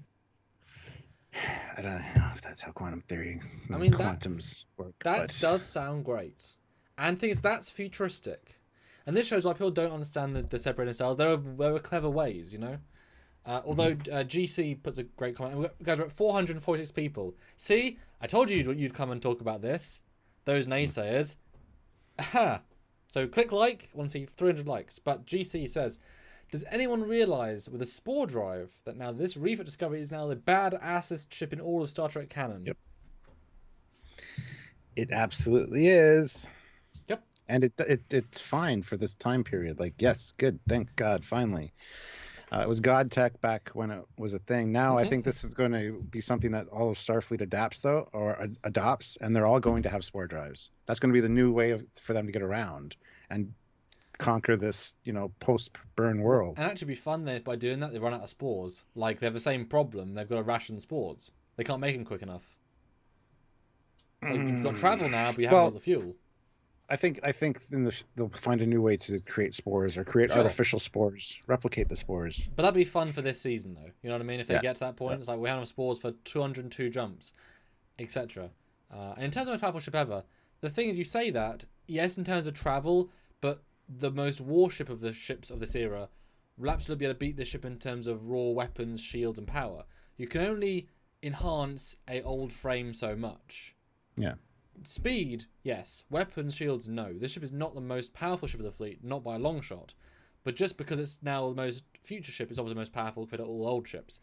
I don't know if that's how quantum theory quantums work. That does sound great. And things that's futuristic. And this shows why people don't understand the separating nacelles. There are clever ways, Although GC puts a great comment. Guys, we're at 446 people. See, I told you you'd come and talk about this. Those naysayers. Aha. So click like. I want to see 300 likes. But GC says, does anyone realise with a Spore drive that now this Refit Discovery is now the badassest ship in all of Star Trek canon? Yep. It absolutely is. Yep. And it's fine for this time period. Like, yes, good. Thank God, finally. It was God Tech back when it was a thing. Now I think this is going to be something that all of Starfleet adopts, and they're all going to have Spore drives. That's going to be the new way for them to get around and conquer this, post-burn world. And actually be fun there by doing that. They run out of spores. Like, they have the same problem. They've got to ration spores. They can't make them quick enough. Like, you've got travel now, but you haven't got the fuel. I think they'll find a new way to create spores or create artificial spores, replicate the spores. But that'd be fun for this season, though. You know what I mean? If they get to that point, it's like we have enough spores for 202 jumps, etc. And in terms of most powerful ship ever, the thing is, you say that, yes, in terms of travel, but the most warship of the ships of this era will absolutely be able to beat this ship in terms of raw weapons, shields, and power. You can only enhance a old frame so much. Yeah. Speed, yes. Weapons, shields, no. This ship is not the most powerful ship of the fleet, not by a long shot. But just because it's now the most future ship, it's obviously the most powerful compared to all old ships.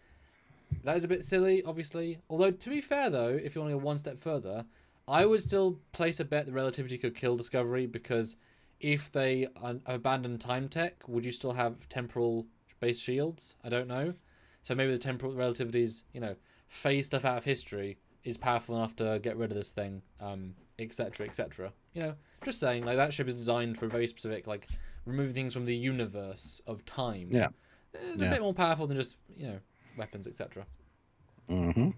That is a bit silly, obviously. Although, to be fair, though, if you want to go one step further, I would still place a bet that relativity could kill Discovery, because if they abandon time tech, would you still have temporal-based shields? I don't know. So maybe the temporal relativities, phase stuff out of history is powerful enough to get rid of this thing, etc., etc. Just saying, that ship is designed for a very specific, removing things from the universe of time. Yeah. It's a bit more powerful than just, weapons, etc. Mm-hmm.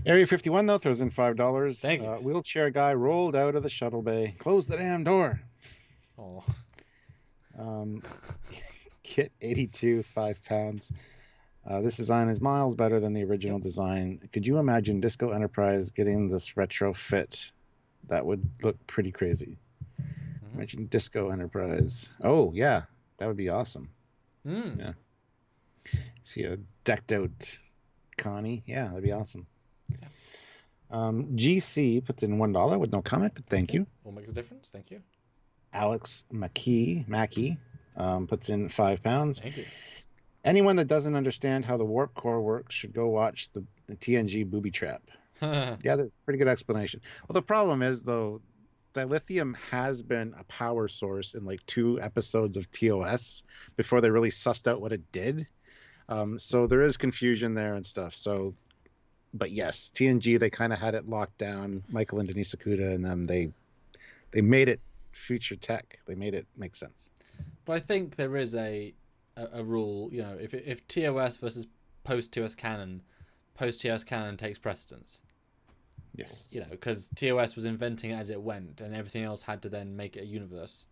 Area 51, though, throws in $5. Thank you. Wheelchair guy rolled out of the shuttle bay. Close the damn door. Oh. Kit 82, £5. This design is miles better than the original design. Could you imagine Disco Enterprise getting this retrofit? That would look pretty crazy. Mm-hmm. Imagine Disco Enterprise. Oh, yeah. That would be awesome. Yeah. See a decked out Connie. Yeah, that'd be awesome. Yeah. GC puts in $1 with no comment, but thank you. All makes a difference. Thank you. Alex Mackey puts in £5. Thank you. Anyone that doesn't understand how the warp core works should go watch the TNG booby trap. Yeah, there's a pretty good explanation. Well, the problem is, though, dilithium has been a power source in 2 episodes of TOS before they really sussed out what it did. So there is confusion there and stuff. So, but yes, TNG, they kind of had it locked down. Michael and Denise Okuda and them, they made it future tech. They made it make sense. But I think there is a rule, if TOS versus post-TOS canon takes precedence. Yes. Because TOS was inventing it as it went, and everything else had to then make it a universe.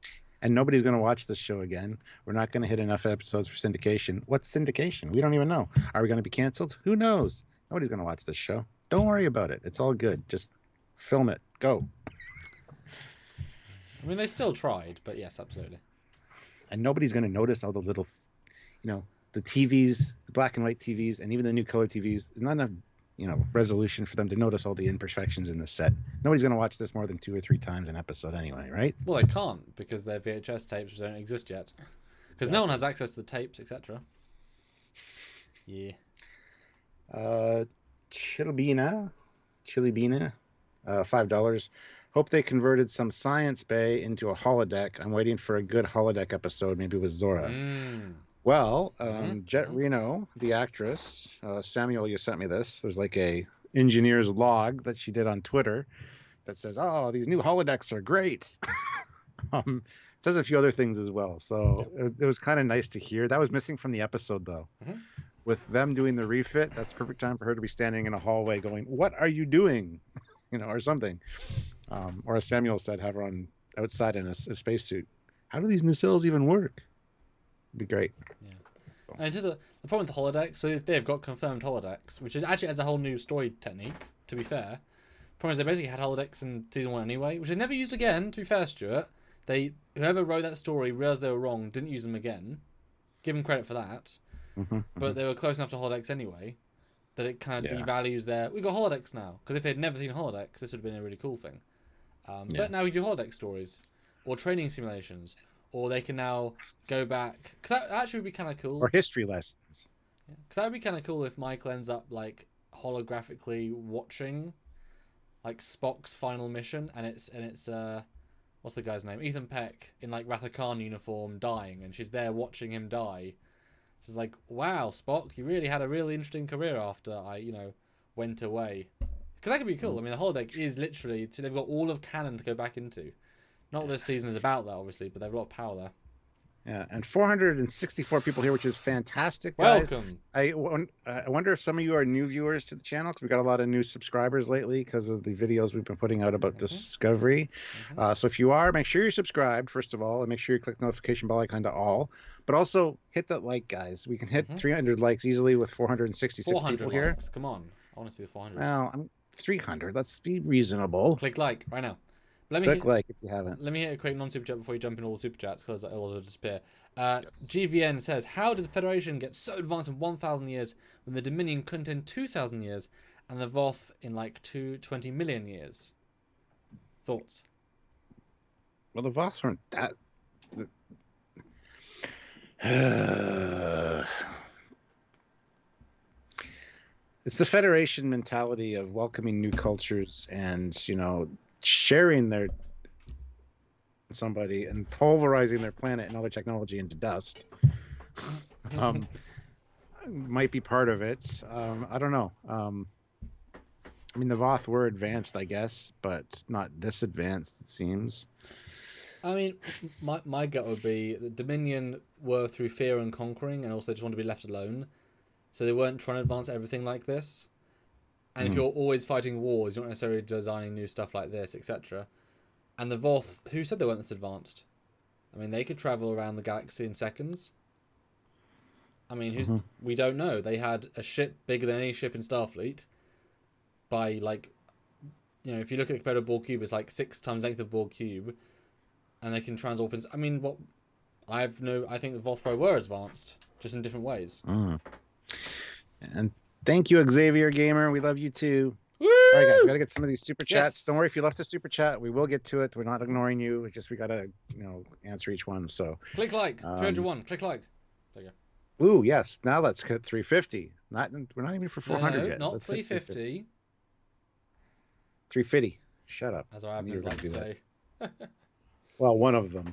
And nobody's going to watch this show again. We're not going to hit enough episodes for syndication. What's syndication? We don't even know. Are we going to be canceled? Who knows? Nobody's going to watch this show. Don't worry about it. It's all good. Just film it. Go. I mean, they still tried, but yes, absolutely. And nobody's going to notice all the little, the TVs, the black and white TVs, and even the new color TVs. There's not enough, resolution for them to notice all the imperfections in the set. Nobody's going to watch this more than 2 or 3 times an episode anyway, right? Well, they can't, because they're VHS tapes which don't exist yet. Because no one has access to the tapes, etc. Yeah. Chili Beana, $5. Hope they converted some Science Bay into a holodeck. I'm waiting for a good holodeck episode, maybe with Zora. Well, Jet Reno, the actress, Samuel, you sent me this. There's a engineer's log that she did on Twitter that says, "Oh, these new holodecks are great." It says a few other things as well. So it was kind of nice to hear. That was missing from the episode, though. With them doing the refit, that's perfect time for her to be standing in a hallway going, "What are you doing?" Or something. Or as Samuel said, have her on outside in a spacesuit. How do these nacelles even work? It'd be great. Yeah. And just the problem with the holodecks, so they've got confirmed holodecks, which is actually adds a whole new story technique, to be fair. Problem is they basically had holodecks in season 1 anyway, which they never used again, to be fair, Stuart. Whoever wrote that story realised they were wrong, didn't use them again. Give them credit for that. But they were close enough to holodecks anyway that it kind of devalues we've got holodecks now. Because if they'd never seen holodecks, this would have been a really cool thing. But now we do holodeck stories or training simulations, or they can now go back, because that actually would be kind of cool. Or history lessons. Because that would be kind of cool if Michael ends up holographically watching Spock's final mission, and it's what's the guy's name, Ethan Peck in Wrath of Khan uniform dying, and she's there watching him die. She's like, "Wow, Spock, you really had a really interesting career after I went away." Because that could be cool. I mean, the holodeck is literally, so they've got all of canon to go back into. Not that this season is about that, obviously, but they've got a lot of power there. Yeah, and 464 people here, which is fantastic, guys. Welcome. I wonder if some of you are new viewers to the channel, because we've got a lot of new subscribers lately because of the videos we've been putting out about Discovery. So if you are, make sure you're subscribed, first of all, and make sure you click the notification bell icon to all. But also hit that like, guys. We can hit 300 likes easily with 466 people here. Come on. I want to see the 400. Well, I'm 300. Let's be reasonable. Click like right now. Click like if you haven't. Let me hit a quick non-super chat before you jump in all the super chats, because it will disappear. Yes. GVN says, how did the Federation get so advanced in 1,000 years when the Dominion couldn't in 2,000 years, and the Voth in like 20 million years? Thoughts? Well, the Voths weren't that. It's the Federation mentality of welcoming new cultures and, sharing their somebody and pulverizing their planet and all their technology into dust. Might be part of it. I don't know. I mean, the Voth were advanced, I guess, but not this advanced, it seems. I mean, my gut would be that Dominion were through fear and conquering, and also just want to be left alone. So they weren't trying to advance everything like this. And if you're always fighting wars, you're not necessarily designing new stuff like this, etc. And the Voth, who said they weren't this advanced? I mean, they could travel around the galaxy in seconds. I mean, we don't know. They had a ship bigger than any ship in Starfleet by, like, if you look at a comparative Borg cube, it's like 6 times length of Borg cube. And they can transwarp. I mean, I think the Voth Pro were advanced, just in different ways. And thank you, Xavier Gamer. We love you too. Woo! All right, guys, we got to get some of these super chats. Yes. Don't worry if you left a super chat. We will get to it. We're not ignoring you. It's just we got to, answer each one. So click like. 301. Click like. There you go. Ooh, yes. Now let's hit 350. We're not even for 400 yet. Not 350. 350. Shut up. As our admins like to say. Well, one of them.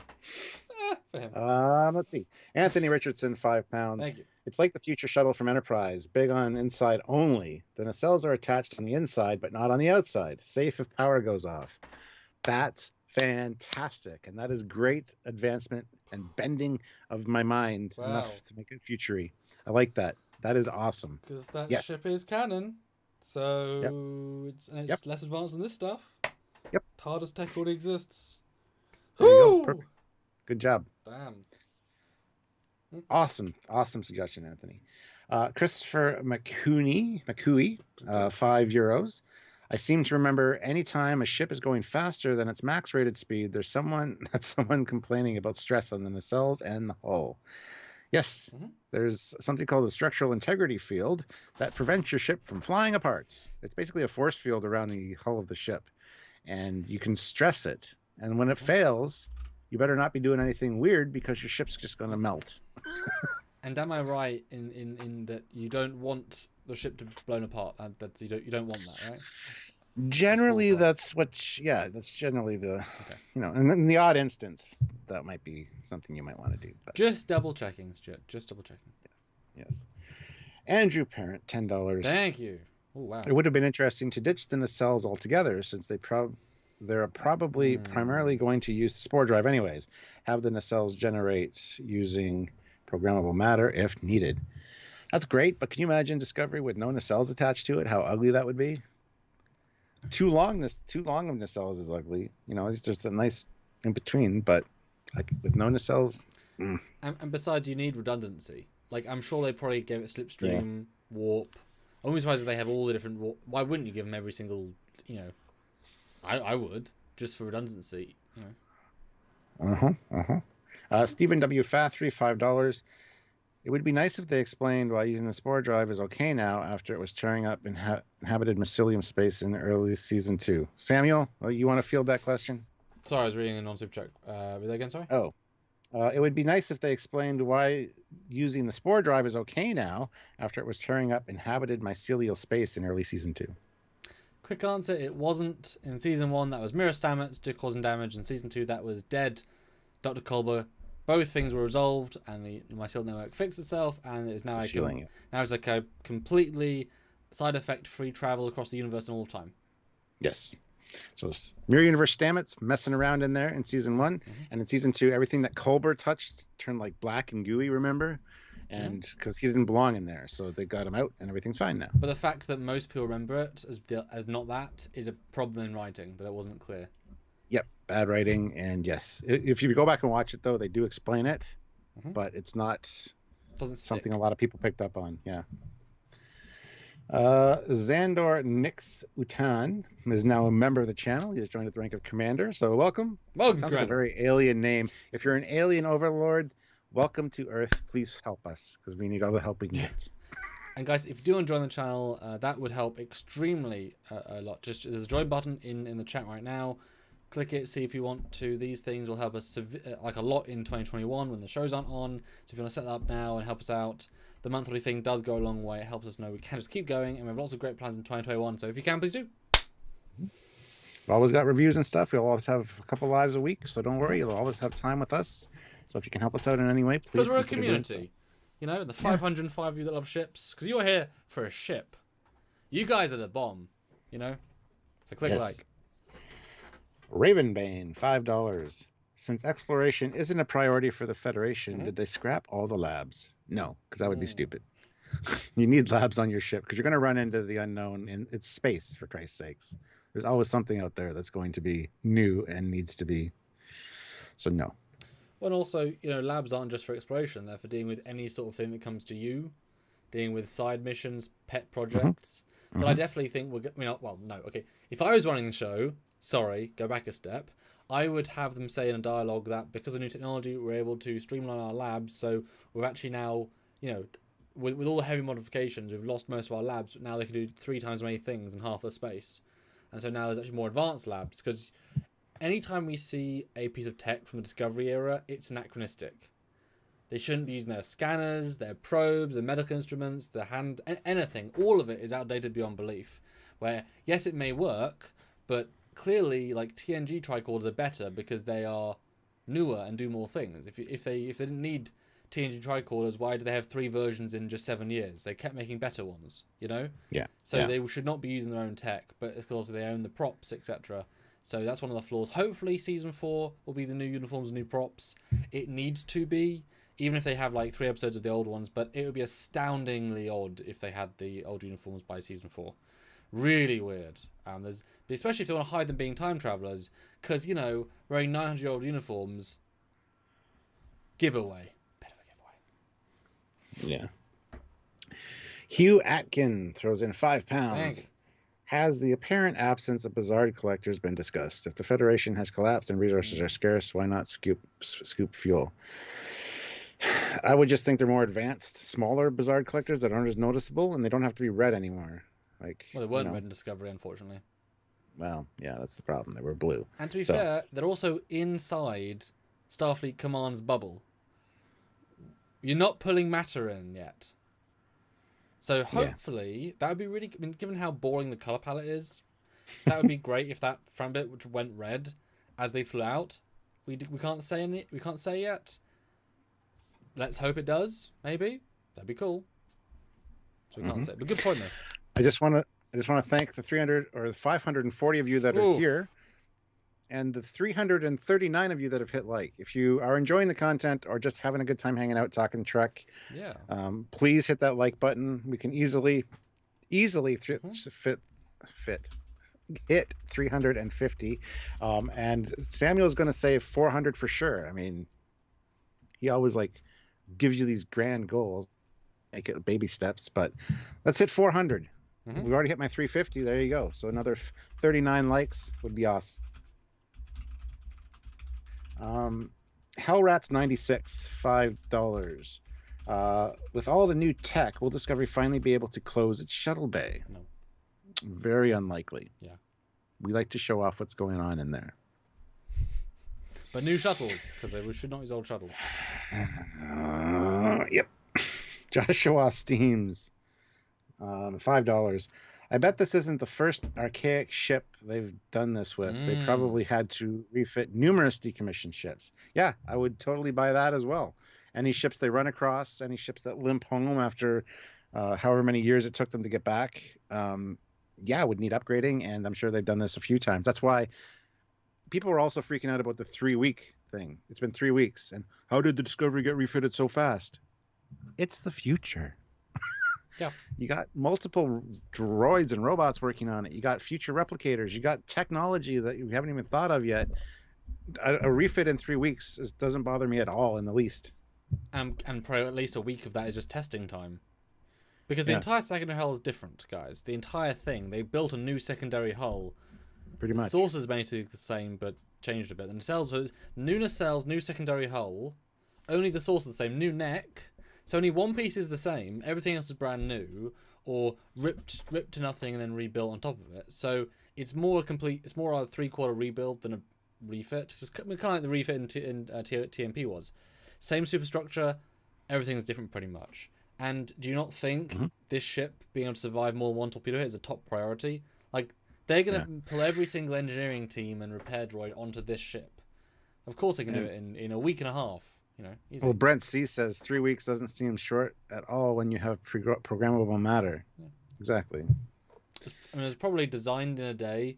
For him. Let's see. Anthony Richardson, £5. Thank you. It's like the future shuttle from Enterprise, big on inside only. The nacelles are attached on the inside, but not on the outside. Safe if power goes off. That's fantastic, and that is great advancement and bending of my mind enough to make it futury. I like that. That is awesome. Because that ship is canon, so it's less advanced than this stuff. Yep. TARDIS tech already exists. Go. Good job. Damn. Awesome suggestion, Anthony. Christopher McCooey, €5. I seem to remember anytime a ship is going faster than its max rated speed, there's someone complaining about stress on the nacelles and the hull. Yes, there's something called a structural integrity field that prevents your ship from flying apart. It's basically a force field around the hull of the ship, and you can stress it. And when it fails, you better not be doing anything weird because your ship's just going to melt. And am I right in that you don't want the ship to be blown apart? You don't want that, right? Generally, that's generally the, and in the odd instance, that might be something you might want to do. But. Just double checking, Stuart. Just double checking. Yes. Andrew Parent, $10. Thank you. Oh, wow. It would have been interesting to ditch the nacelles altogether since they're probably primarily going to use the Spore drive anyways. Have the nacelles generate using programmable matter if needed. That's great, but can you imagine Discovery with no nacelles attached to it? How ugly that would be. Too long of nacelles is ugly. It's just a nice in between, but like with no nacelles. And besides, you need redundancy. Like, I'm sure they probably gave it slipstream, warp. I'm always surprised if they have all the different warp. Why wouldn't you give them every single, I would, just for redundancy, Stephen W. Fathry, $5. It would be nice if they explained why using the Spore drive is okay now after it was tearing up inhabited mycelium space in early season 2. Samuel, you want to field that question? Sorry, I was reading a non-super check. Read that again, sorry? It would be nice if they explained why using the Spore drive is okay now after it was tearing up inhabited mycelial space in early season 2. Quick answer, it wasn't. In season 1, that was Mirror Stamets causing damage. In season 2, that was dead Dr. Culber. Both things were resolved, and the mycelial network fixed itself, and it is now a completely side effect free travel across the universe in all time. Yes. So Mirror Universe Stamets messing around in there in season 1, and in season 2, everything that Culber touched turned like black and gooey, remember? And because he didn't belong in there, so they got him out, and everything's fine now. But the fact that most people remember it as not that is a problem in writing, that it wasn't clear. Yep, bad writing, and yes. If you go back and watch it, though, they do explain it, but it's not something a lot of people picked up on, Xandor Nix Utan is now a member of the channel. He has joined at the rank of commander, so welcome. Welcome, Sounds like a very alien name. If you're an alien overlord, welcome to Earth. Please help us, because we need all the help we can get. And guys, if you do want to join the channel, that would help extremely a lot. Just there's a join button in the chat right now. Click it, see if you want to. These things will help us like a lot in 2021 when the shows aren't on. So if you want to set that up now and help us out, the monthly thing does go a long way. It helps us know we can just keep going, and we have lots of great plans in 2021. So if you can, please do. We've always got reviews and stuff. We'll always have a couple lives a week, so don't worry. You'll always have time with us. So if you can help us out in any way, please. Because we're a community. You know, the 505 of you that love ships. Because you're here for a ship. You guys are the bomb. You know? So click like. Ravenbane, $5. Since exploration isn't a priority for the Federation, did they scrap all the labs? No, because that would be stupid. You need labs on your ship because you're going to run into the unknown, and it's space, for Christ's sakes. There's always something out there that's going to be new and needs to be. So no. Well, and also, you know, labs aren't just for exploration. They're for dealing with any sort of thing that comes to you, dealing with side missions, pet projects. But I definitely think we're. I mean, well, no, okay. If I was running the show, sorry, go back a step. I would have them say in a dialogue that because of new technology, we're able to streamline our labs. So we're actually now, you know, with all the heavy modifications, we've lost most of our labs. But now they can do 3 times as many things in half the space. And so now there's actually more advanced labs. Because anytime we see a piece of tech from the Discovery era, it's anachronistic. They shouldn't be using their scanners, their probes, their medical instruments, their hand, anything. All of it is outdated beyond belief. Where, yes, it may work, but clearly, like, TNG tricorders are better because they are newer and do more things. If they didn't need TNG tricorders, why do they have 3 versions in just 7 years? They kept making better ones, you know? Yeah. So they should not be using their own tech, but it's because they own the props, etc. So that's one of the flaws. Hopefully, season 4 will be the new uniforms and new props. It needs to be, even if they have like 3 episodes of the old ones, but it would be astoundingly odd if they had the old uniforms by season 4. Really weird. Especially if they want to hide them being time travelers, because, you know, wearing 900-year-old uniforms, giveaway. Bit of a giveaway. Yeah. Hugh Atkin throws in £5. Thanks. Has the apparent absence of Bizarre collectors been discussed? If the Federation has collapsed and resources are scarce, why not scoop fuel? I would just think they're more advanced, smaller Bizarre collectors that aren't as noticeable, and they don't have to be red anymore. Like, well, they weren't red in Discovery, unfortunately. Well, yeah, that's the problem. They were blue. And to be fair, they're also inside Starfleet Command's bubble. You're not pulling matter in yet. So hopefully, that would be really... I mean, given how boring the colour palette is, that would be great if that front bit which went red as they flew out. We can't say we can't say yet. Let's hope it does, maybe. That'd be cool. So we can't say. But good point, though. I just want to thank the 300 or the 540 of you that are here, and the 339 of you that have hit like. If you are enjoying the content or just having a good time hanging out talking Trek, please hit that like button. We can easily hit 350, and Samuel's going to save 400 for sure. I mean, he always gives you these grand goals, make it baby steps, but let's hit 400. We've already hit my 350. There you go. So another 39 likes would be awesome. Hellrats 96, $5. With all the new tech, will Discovery finally be able to close its shuttle bay? No. Very unlikely. Yeah. We like to show off what's going on in there. But new shuttles, because they should not use old shuttles. Yep. Joshua Steams, $5. I bet this isn't the first archaic ship they've done this with. They probably had to refit numerous decommissioned ships. Yeah, I would totally buy that as well. Any ships they run across, any ships that limp home after however many years it took them to get back, would need upgrading, and I'm sure they've done this a few times. That's why people were also freaking out about the 3-week thing. It's been 3 weeks, and how did the Discovery get refitted so fast? It's the future. Yeah. You got multiple droids and robots working on it. You got future replicators. You got technology that you haven't even thought of yet. A refit in 3 weeks doesn't bother me at all in the least. And probably at least a week of that is just testing time. Because the entire secondary hull is different, guys. The entire thing. They built a new secondary hull. Pretty much. The source is basically the same, but changed a bit. The nacelles, so it's new nacelles, new secondary hull. Only the source is the same. New neck. So only one piece is the same. Everything else is brand new, or ripped to nothing and then rebuilt on top of it. So it's more complete. It's more a 3/4 rebuild than a refit. Just kind of like the refit in TMP was. Same superstructure. Everything is different pretty much. And do you not think this ship being able to survive more than one torpedo hit is a top priority? Like, they're going to pull every single engineering team and repair droid onto this ship. Of course they can do it in a week and a half. You know, easy. Well, Brent C says 3 weeks doesn't seem short at all when you have programmable matter. Yeah. Exactly. I mean, it's probably designed in a day,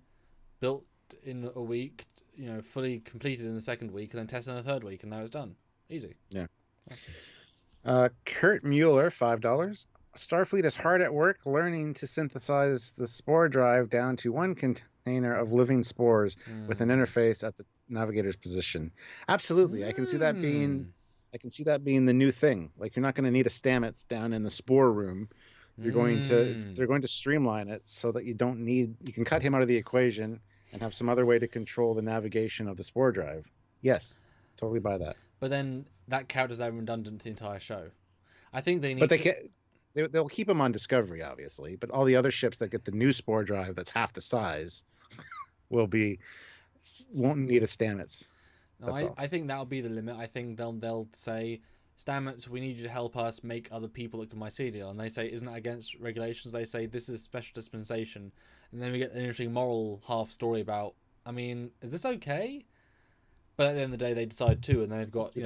built in a week, you know, fully completed in the second week, and then tested in the third week, and now it's done. Easy. Yeah. Kurt Mueller, $5. Starfleet is hard at work learning to synthesize the spore drive down to one container of living spores with an interface at the navigator's position. Absolutely. I can see that being the new thing. Like, you're not going to need a Stamets down in the spore room. They're going to streamline it so that you can cut him out of the equation and have some other way to control the navigation of the spore drive. Yes, totally buy that. But then that character's then redundant to the entire show. I think they need. But they'll keep him on Discovery, obviously. But all the other ships that get the new spore drive that's half the size won't need a Stamets. No, I think that'll be the limit. I think they'll say, Stamets, we need you to help us make other people look at mycelial. And they say, isn't that against regulations? They say, this is special dispensation. And then we get an interesting moral half story about, I mean, is this okay? But at the end of the day, they decide to, and then they've got,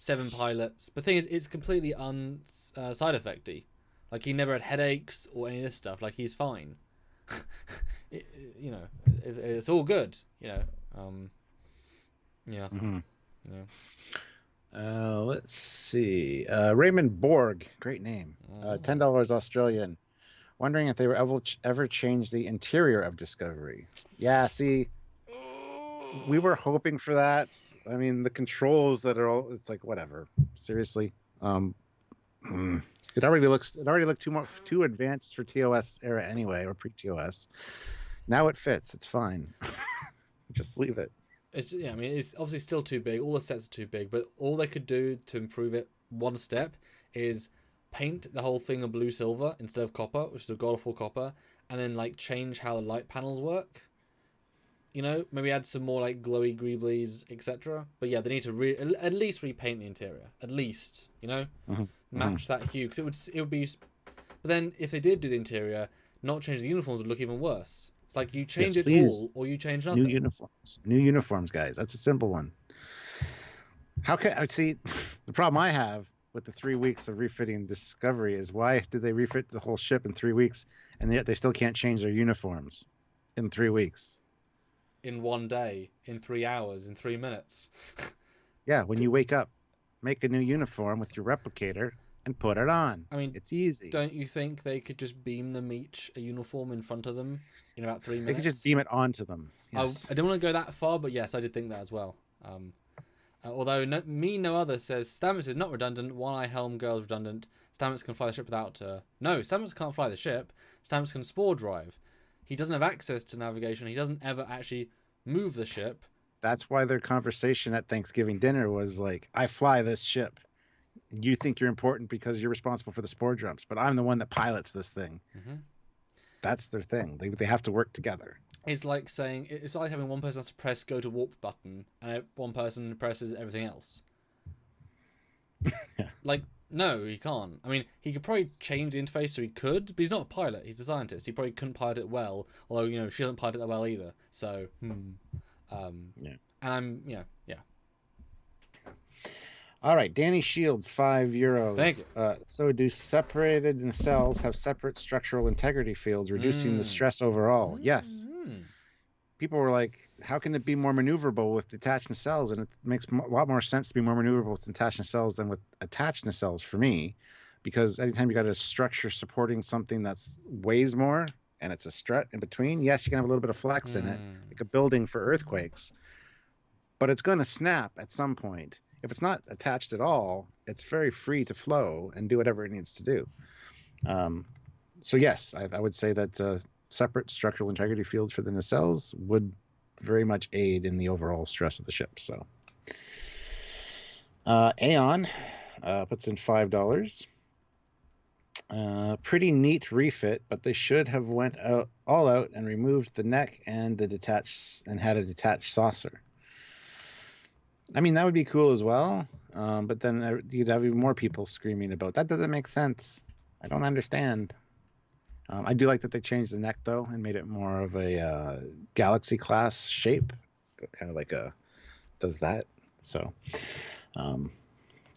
7 pilots. But the thing is, it's completely side effecty. Like, he never had headaches or any of this stuff. Like, he's fine. It's all good, Yeah. Mm-hmm. Yeah. Let's see. Raymond Borg, great name. $10 Australian. Wondering if they were ever change the interior of Discovery. Yeah, see, we were hoping for that. I mean, the controls that are all, it's like, whatever. Seriously. It already looked too advanced for TOS era anyway, or pre-TOS. Now it fits. It's fine. Just leave it. It's obviously still too big. All the sets are too big, but all they could do to improve it one step is paint the whole thing a blue silver instead of copper, which is a god-awful copper, and then like change how the light panels work. Maybe add some more like glowy greeblies, etc. But yeah, they need to at least repaint the interior. At least, match that hue, because it would be. But then if they did do the interior, not change the uniforms would look even worse. It's like you change it all, or you change nothing. New uniforms, guys. That's a simple one. How can I see? The problem I have with the 3 weeks of refitting Discovery is, why did they refit the whole ship in 3 weeks, and yet they still can't change their uniforms in 3 weeks? In 1 day, in 3 hours, in 3 minutes. Yeah, when you wake up, make a new uniform with your replicator and put it on. I mean, it's easy. Don't you think they could just beam them each a uniform in front of them in about 3 minutes? They could just beam it onto them. Yes. I don't want to go that far, but yes, I did think that as well. Although no other says Stamets is not redundant. One-eye helm girl is redundant. Stamets can fly the ship without her. No, Stamets can't fly the ship. Stamets can spore drive. He doesn't have access to navigation. He doesn't ever actually move the ship. That's why their conversation at Thanksgiving dinner was like, I fly this ship. You think you're important because you're responsible for the spore jumps, but I'm the one that pilots this thing. Mm-hmm. That's their thing. They have to work together. It's like having one person has to press go to warp button and one person presses everything else. Yeah. Like, no, he can't. I mean, he could probably change the interface, so he could, but he's not a pilot. He's a scientist. He probably couldn't pilot it well, although, she doesn't pilot it that well either. So, yeah. And yeah. All right, Danny Shields, €5. Thank you. So do separated nacelles have separate structural integrity fields, reducing the stress overall? Yes. People were like, how can it be more maneuverable with detached nacelles? And it makes a lot more sense to be more maneuverable with detached nacelles than with attached nacelles for me, because anytime you got a structure supporting something that's weighs more and it's a strut in between, yes, you can have a little bit of flex in it, like a building for earthquakes, but it's going to snap at some point. If it's not attached at all, it's very free to flow and do whatever it needs to do. So yes, I would say that separate structural integrity fields for the nacelles would very much aid in the overall stress of the ship. So Aeon puts in $5. Pretty neat refit, but they should have went all out and removed the neck and the detached and had a detached saucer. I mean, that would be cool as well, but then you'd have even more people screaming about that. Doesn't make sense. I don't understand. I do like that they changed the neck though and made it more of a galaxy class shape, kind of like does that. So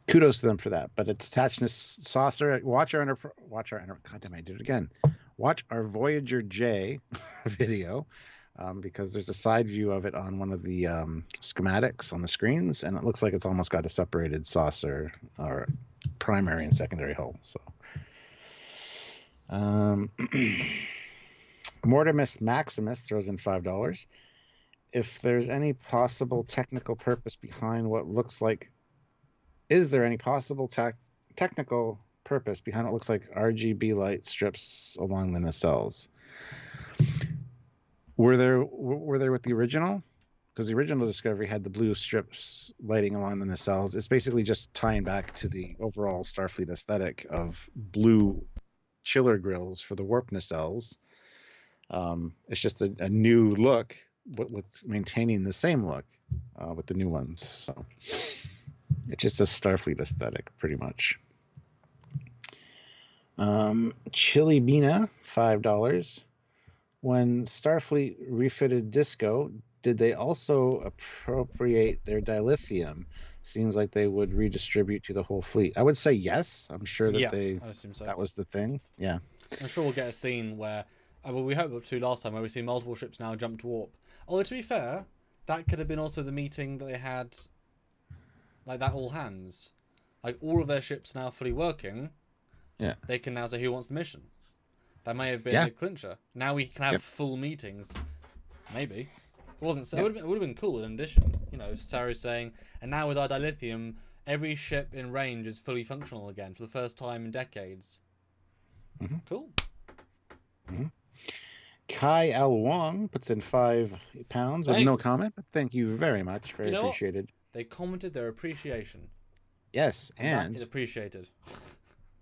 kudos to them for that. But a detached saucer. Watch our God damn, I did it again. Watch our Voyager J video. Because there's a side view of it on one of the schematics on the screens, and it looks like it's almost got a separated saucer or primary and secondary hull. So, Mortimus Maximus throws in $5. If there's any possible technical purpose behind what looks like, is there any possible technical purpose behind what looks like RGB light strips along the nacelles? Were there with the original? Because the original Discovery had the blue strips lighting along the nacelles. It's basically just tying back to the overall Starfleet aesthetic of blue chiller grills for the warp nacelles. It's just a new look, but with maintaining the same look with the new ones. So it's just a Starfleet aesthetic, pretty much. Chili Bina, $5. When Starfleet refitted Disco, did they also appropriate their dilithium? Seems like they would redistribute to the whole fleet. I would say yes. I'm sure that I assume so. that was the thing. Yeah. I'm sure we'll get a scene where, well, we hoped to last time, where we see multiple ships now jump to warp. Although, to be fair, that could have been also the meeting that they had, like that all hands. Like, all of their ships now fully working. Yeah. They can now say who wants the mission. That may have been the clincher. Now we can have full meetings. Maybe. It wasn't. It would have been cool in addition. You know, Saru's saying, and now with our dilithium, every ship in range is fully functional again for the first time in decades. Mm-hmm. Cool. Mm-hmm. Kai L. Wong puts in £5 with no comment, but thank you very much. Very appreciated. What? They commented their appreciation. Yes, and that is appreciated.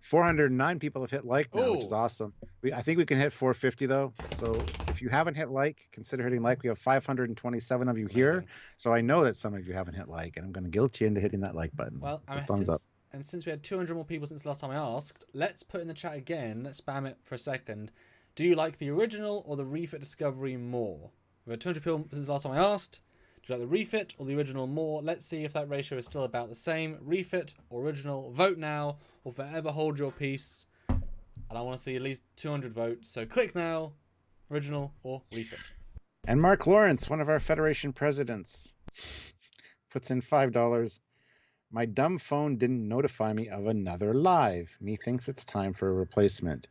409 people have hit like now, which is awesome. I think we can hit 450 though. So if you haven't hit like, consider hitting like. We have 527 of you here. So I know that some of you haven't hit like, and I'm going to guilt you into hitting that like button. Well, thumbs up. And since we had 200 more people since the last time I asked, let's put in the chat again. Let's spam it for a second. Do you like the original or the refit Discovery more? We had 200 people since the last time I asked. Do you like the refit or the original more? Let's see if that ratio is still about the same. Refit or original? Vote now or forever hold your peace. And I want to see at least 200 votes. So click now, original or refit. And Mark Lawrence, one of our Federation presidents, puts in $5. My dumb phone didn't notify me of another live. Methinks it's time for a replacement.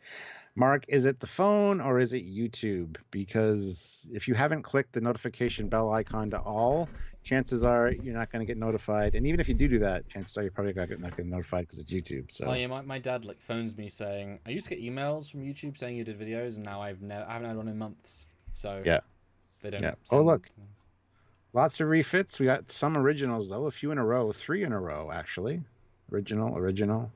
Mark, is it the phone or is it YouTube? Because if you haven't clicked the notification bell icon to all, chances are you're not going to get notified. And even if you do that, chances are you're probably not going to get notified because it's YouTube. So. Oh yeah, my dad like phones me saying, I used to get emails from YouTube saying you did videos, and now I haven't had one in months. So yeah, they don't. Yeah. Oh look, lots of refits. We got some originals though, a few in a row, 3 in a row actually. Original.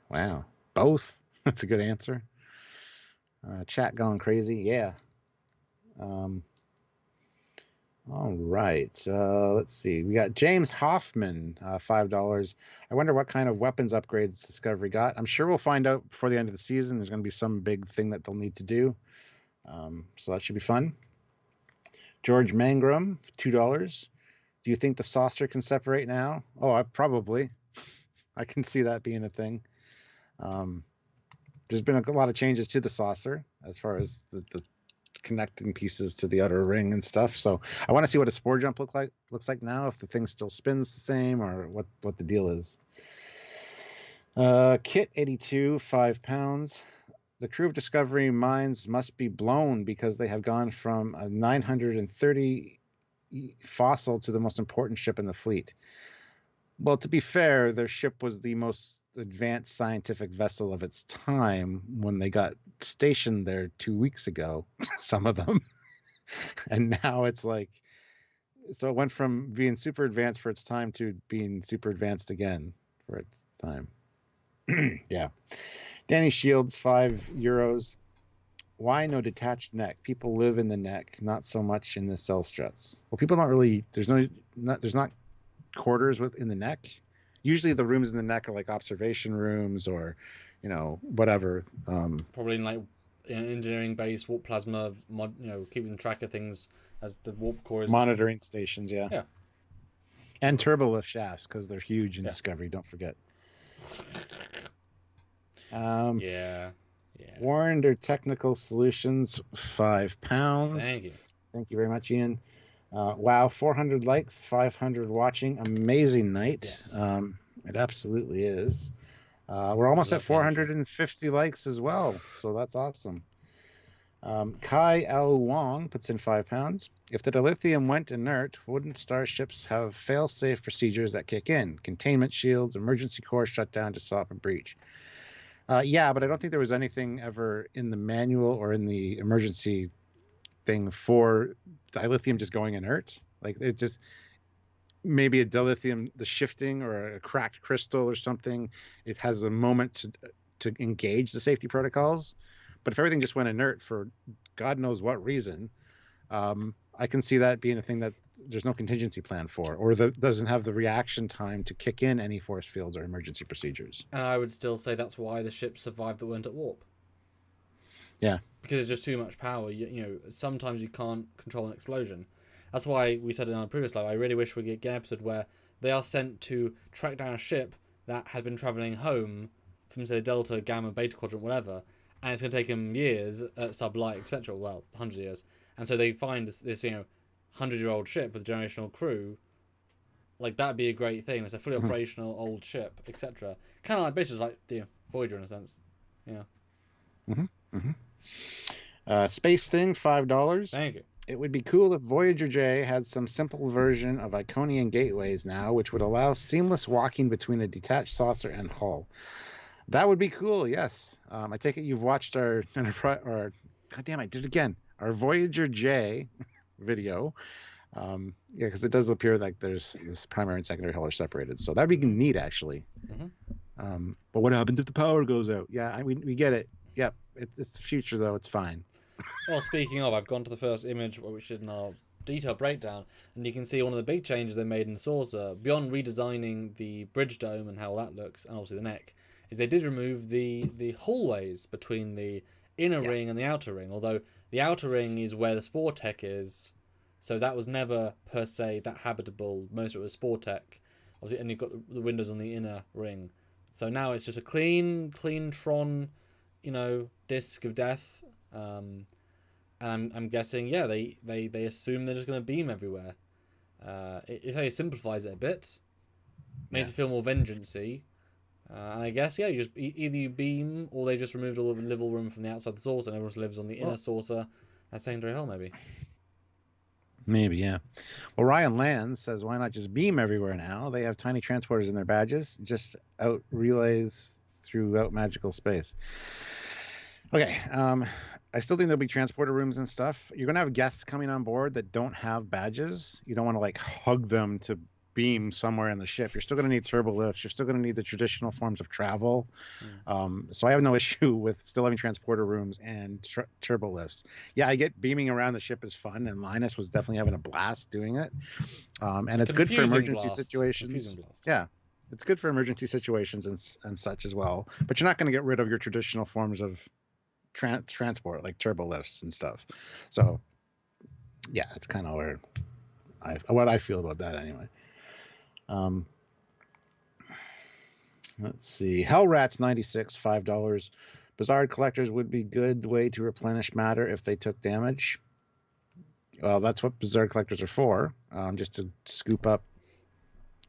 Wow, both. That's a good answer. Chat going crazy. Yeah. All right. Let's see. We got James Hoffman, $5. I wonder what kind of weapons upgrades Discovery got. I'm sure we'll find out before the end of the season. There's going to be some big thing that they'll need to do. So that should be fun. George Mangrum, $2. Do you think the saucer can separate now? Oh, I probably. I can see that being a thing. There's been a lot of changes to the saucer as far as the connecting pieces to the outer ring and stuff. So I want to see what a spore jump looks like now, if the thing still spins the same or what the deal is. Kit 82, £5. The crew of Discovery minds must be blown because they have gone from a 930 fossil to the most important ship in the fleet. Well, to be fair, their ship was the most advanced scientific vessel of its time when they got stationed there 2 weeks ago, some of them. And now it's like, so it went from being super advanced for its time to being super advanced again for its time. Yeah. Danny Shields, €5. Why no detached neck? People live in the neck, not so much in the cell struts. Well, people don't really. There's not quarters within the neck. Usually, the rooms in the neck are like observation rooms or, whatever. Probably in like engineering base, warp plasma, keeping track of things as the warp core is Monitoring stations, yeah. Yeah. And turbolift shafts because they're huge in Yeah. Discovery. Don't forget. Yeah. Warrender Technical Solutions, £5. Thank you. Thank you very much, Ian. Wow, 400 likes, 500 watching. Amazing night. Yes. It absolutely is. We're almost at 450 likes as well, so that's awesome. Kai L. Wong puts in £5. If the dilithium went inert, wouldn't starships have fail-safe procedures that kick in? Containment shields, emergency core shutdown to stop a breach. Yeah, but I don't think there was anything ever in the manual or in the emergency thing for dilithium just going inert. Like it just maybe a dilithium, the shifting or a cracked crystal or something. It has a moment to engage the safety protocols. But if everything just went inert for God knows what reason, I can see that being a thing that there's no contingency plan for, or that doesn't have the reaction time to kick in any force fields or emergency procedures. And I would still say that's why the ship survived that weren't at warp. Yeah. Because there's just too much power. Sometimes you can't control an explosion. That's why we said in our previous live, I really wish we could get an episode where they are sent to track down a ship that has been travelling home from, say, Delta, Gamma, Beta Quadrant, whatever, and it's going to take them years at sublight, etc. Well, hundreds of years. And so they find this 100-year-old ship with a generational crew. Like, that'd be a great thing. It's a fully operational old ship, etc. Kind of like, basically like the Voyager in a sense. Yeah. Space Thing, $5. Thank you. It would be cool if Voyager J had some simple version of Iconian gateways now, which would allow seamless walking between a detached saucer and hull. That would be cool, yes. I take it you've watched our Enterprise, or goddamn, I did it again. Our Voyager J video. Yeah, because it does appear like there's this primary and secondary hull are separated, so that'd be neat actually. But what happens if the power goes out? Yeah, we get it. Yep, it's the future though. It's fine. Well, speaking of, I've gone to the first image, which is in our detailed breakdown, and you can see one of the big changes they made in the saucer, beyond redesigning the bridge dome and how that looks, and obviously the neck, is they did remove the hallways between the inner ring and the outer ring, although the outer ring is where the Spore tech is, so that was never, per se, that habitable. Most of it was Spore tech, obviously, and you've got the windows on the inner ring. So now it's just a clean Tron, disc of death. And I'm guessing, yeah, they assume they're just going to beam everywhere. It simplifies it a bit, makes it feel more vengeancey. And I guess, yeah, you just either you beam or they just removed all of the living room from the outside the saucer and everyone lives on the inner saucer at secondary hull, maybe. Maybe, yeah. Well, Ryan Land says, why not just beam everywhere now? They have tiny transporters in their badges, just out relays throughout magical space. Okay, I still think there'll be transporter rooms and stuff. You're going to have guests coming on board that don't have badges. You don't want to, like, hug them to beam somewhere in the ship. You're still going to need turbo lifts. You're still going to need the traditional forms of travel. So I have no issue with still having transporter rooms and turbo lifts. Yeah, I get beaming around the ship is fun, and Linus was definitely having a blast doing it. And it's good for emergency situations. Yeah, it's good for emergency situations and such as well. But you're not going to get rid of your traditional forms of transport, like turbo lifts and stuff. So yeah, it's kind of where what I feel about that anyway. Let's see. Hellrats 96, $5. Bizarre collectors would be good way to replenish matter if they took damage. Well, that's what bizarre collectors are for, just to scoop up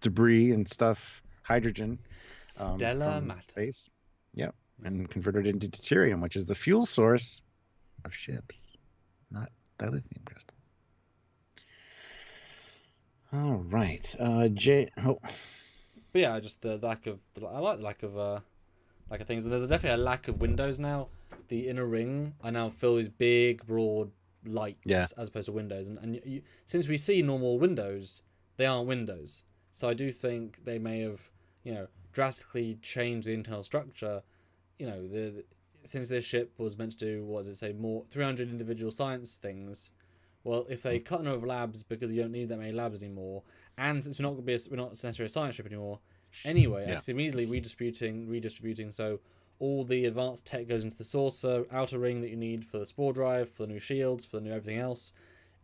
debris and stuff, hydrogen, stellar from matter. Space. Yep, and convert it into deuterium, which is the fuel source of ships, not dilithium crystal. All right, But yeah, just the lack of I like the lack of things. And there's definitely a lack of windows now. The inner ring I now fill these big broad Yeah. lights as opposed to windows, and since we see normal windows, they aren't windows. So I do think they may have drastically changed the internal structure. Since this ship was meant to do, what does it say, more 300 individual science things. Well, if they cut a number of labs because you don't need that many labs anymore, and since we're not necessarily a science ship anymore, anyway, I can see them easily redistributing. So all the advanced tech goes into the saucer, outer ring that you need for the Spore drive, for the new shields, for the new everything else.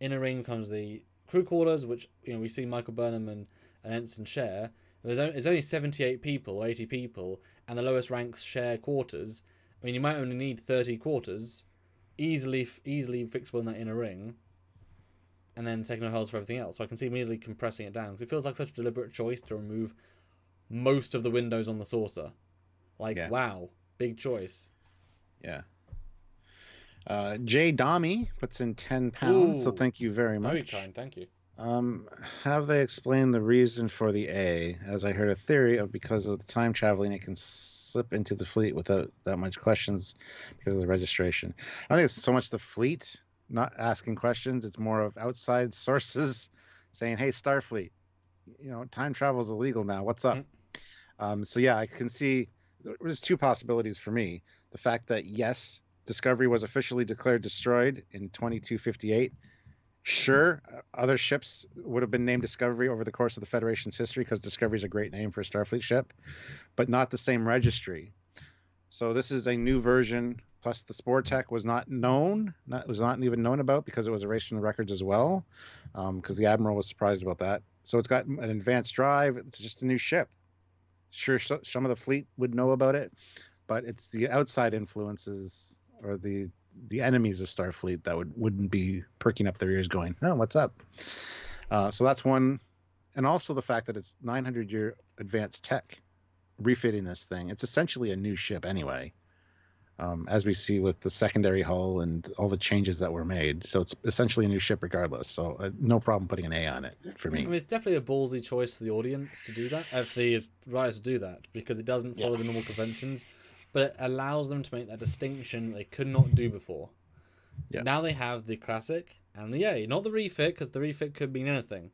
Inner ring comes the crew quarters, which we see Michael Burnham and Ensign share. There's only 78 people or 80 people, and the lowest ranks share quarters. I mean, you might only need 30 quarters, easily fixable in that inner ring, and then second holes for everything else. So I can see them easily compressing it down, because it feels like such a deliberate choice to remove most of the windows on the saucer. Wow, big choice. Yeah. Jay Domi puts in £10, so thank you very much. Very kind, thank you. Have they explained the reason for the A? As I heard a theory of because of the time traveling, it can slip into the fleet without that much questions because of the registration. I think it's so much the fleet not asking questions. It's more of outside sources saying, "Hey, Starfleet, time travel is illegal now. What's up?" So yeah, I can see there's two possibilities for me. The fact that yes, Discovery was officially declared destroyed in 2258. Sure, other ships would have been named Discovery over the course of the Federation's history because Discovery is a great name for a Starfleet ship, but not the same registry. So this is a new version. Plus, the Spore tech was not even known about because it was erased from the records as well, because the Admiral was surprised about that. So it's got an advanced drive. It's just a new ship. Sure, some of the fleet would know about it, but it's the outside influences or the enemies of Starfleet that wouldn't be perking up their ears going, "Oh, what's up?" So that's one. And also the fact that it's 900-year advanced tech refitting this thing. It's essentially a new ship anyway, as we see with the secondary hull and all the changes that were made. So it's essentially a new ship regardless. So no problem putting an A on it for me. I mean, it's definitely a ballsy choice for the audience to do that, for the writers to do that, because it doesn't follow the normal conventions, but it allows them to make that distinction they could not do before. Yeah. Now they have the classic and the A, not the refit, because the refit could mean anything.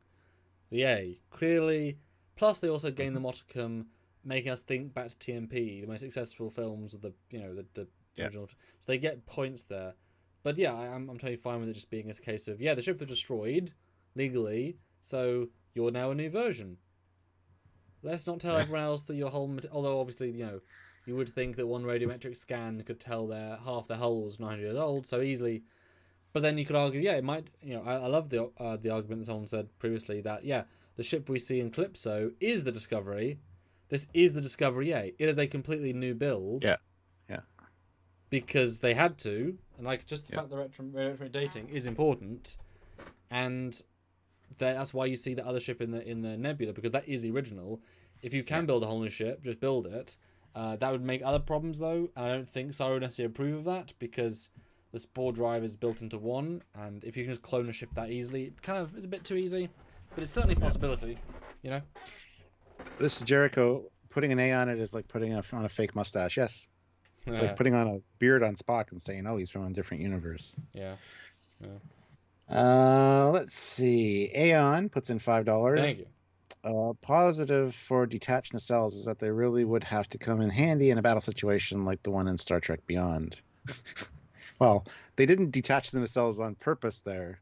The A, clearly. Plus, they also gain the modicum, making us think back to TMP, the most successful films of the original. So they get points there. But yeah, I'm totally fine with it just being a case of, the ship was destroyed legally, so you're now a new version. Let's not tell everyone else that your whole... Although, obviously, you would think that one radiometric scan could tell half their hull was 900 years old so easily. But then you could argue, it might... I love the argument that someone said previously that, the ship we see in Calypso is the Discovery. This is the Discovery A. It is a completely new build. Yeah. Because they had to, and just the fact that retro dating is important, and that's why you see the other ship in the Nebula, because that is the original. If you can build a whole new ship, just build it. That would make other problems though, and I don't think Star would necessarily approve of that, because the Spore drive is built into one, and if you can just clone a ship that easily, it kind of is a bit too easy, but it's certainly a possibility, This is Jericho. Putting an A on it is like putting on a fake mustache. Yes. It's like putting on a beard on Spock and saying, "Oh, he's from a different universe." Yeah. Let's see. Aeon puts in $5. Thank you. Positive for detached nacelles is that they really would have to come in handy in a battle situation like the one in Star Trek Beyond. Well, they didn't detach the nacelles on purpose there.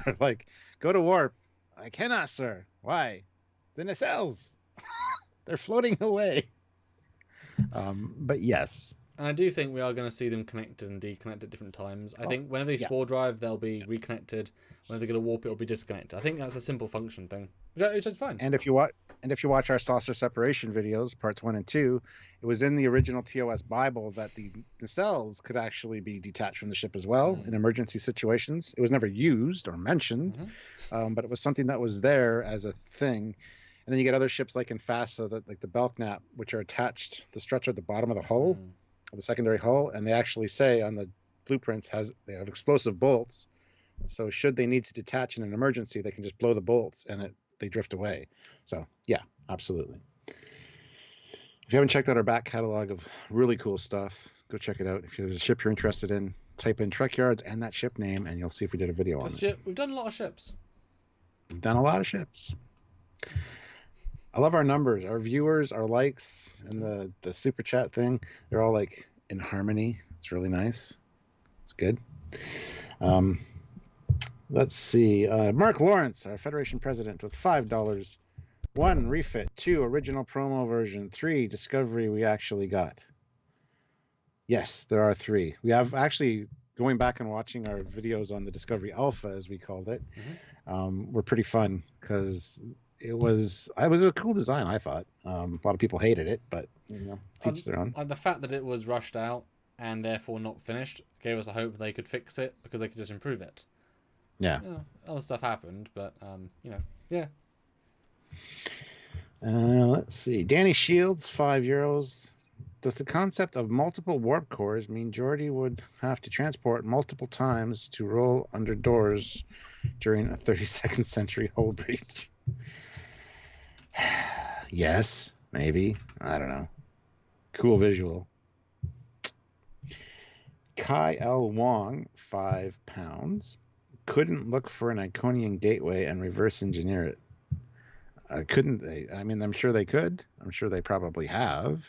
They're like, "Go to warp." "I cannot, sir." "Why?" "The nacelles. They're floating away." But yes. And I do think we are going to see them connected and deconnected at different times. I think whenever they Spore drive, they'll be reconnected. Whenever they're going to warp, it'll be disconnected. I think that's a simple function thing, which is fine. And if you watch our saucer separation videos, parts 1 and 2, it was in the original TOS Bible that the nacelles could actually be detached from the ship as well in emergency situations. It was never used or mentioned, but it was something that was there as a thing. And then you get other ships like in FASA, like the Belknap, which are attached the stretcher at the bottom of the hull, of the secondary hull, and they actually say on the blueprints they have explosive bolts. So should they need to detach in an emergency, they can just blow the bolts and they drift away. So yeah, absolutely. If you haven't checked out our back catalog of really cool stuff, go check it out. If there's a ship you're interested in, type in Trekyards and that ship name, and you'll see if we did a video on it. We've done a lot of ships. We've done a lot of ships. I love our numbers, our viewers, our likes, and the super chat thing. They're all like in harmony. It's really nice. It's good. Let's see. Mark Lawrence, our Federation president, with $5. 1, refit. 2, original promo version. 3, discovery we actually got. Yes, there are 3. We have actually, going back and watching our videos on the Discovery Alpha, as we called it, were pretty fun because it was a cool design, I thought. A lot of people hated it, but each their own. The fact that it was rushed out and therefore not finished gave us a hope they could fix it because they could just improve it. Yeah. Other stuff happened, but yeah. Let's see. Danny Shields, €5. Does the concept of multiple warp cores mean Geordi would have to transport multiple times to roll under doors during a 32nd century hull breach? Yes, maybe. I don't know. Cool visual. Kai L. Wong, £5. Couldn't look for an Iconian gateway and reverse engineer it. Couldn't they? I mean, I'm sure they could. I'm sure they probably have.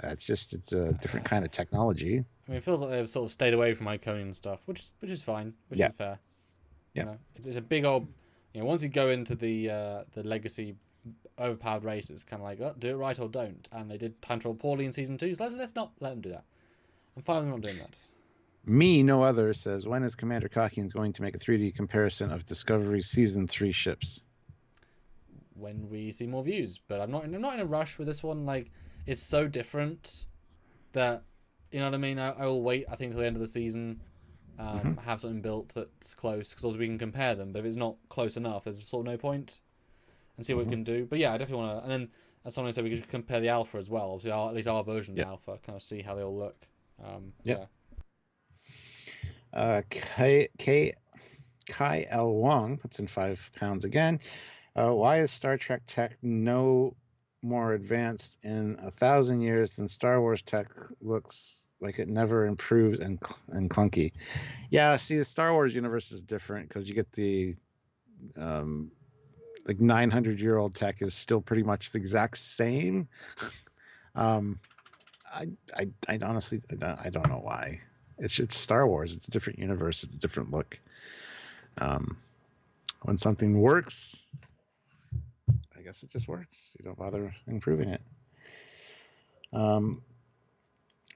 It's a different kind of technology. I mean, it feels like they've sort of stayed away from Iconian stuff, which is fine, which is fair. Yeah, it's a big old. Once you go into the legacy overpowered race, it's kind of like, do it right or don't. And they did time travel poorly in season 2, so let's not let them do that. I'm fine with them not doing that. Me, no other, says, when is Commander Cockians going to make a 3D comparison of Discovery Season 3 ships? When we see more views, but I'm not in a rush with this one. Like, it's so different that, you know what I mean? I will wait, I think, till the end of the season, have something built that's close, because also we can compare them, but if it's not close enough, there's sort of no point, and see what we can do. But yeah, I definitely want to, and then, as someone said, we could compare the alpha as well, obviously, at least our version of the alpha, kind of see how they all look. Yeah. Kai L. Wong puts in £5 again. Why is Star Trek tech no more advanced in 1,000 years than Star Wars tech? Looks like it never improves and clunky. Yeah, see, the Star Wars universe is different because you get the 900-year-old tech is still pretty much the exact same. I honestly I don't know why. It's Star Wars. It's a different universe. It's a different look. When something works, I guess it just works. You don't bother improving it.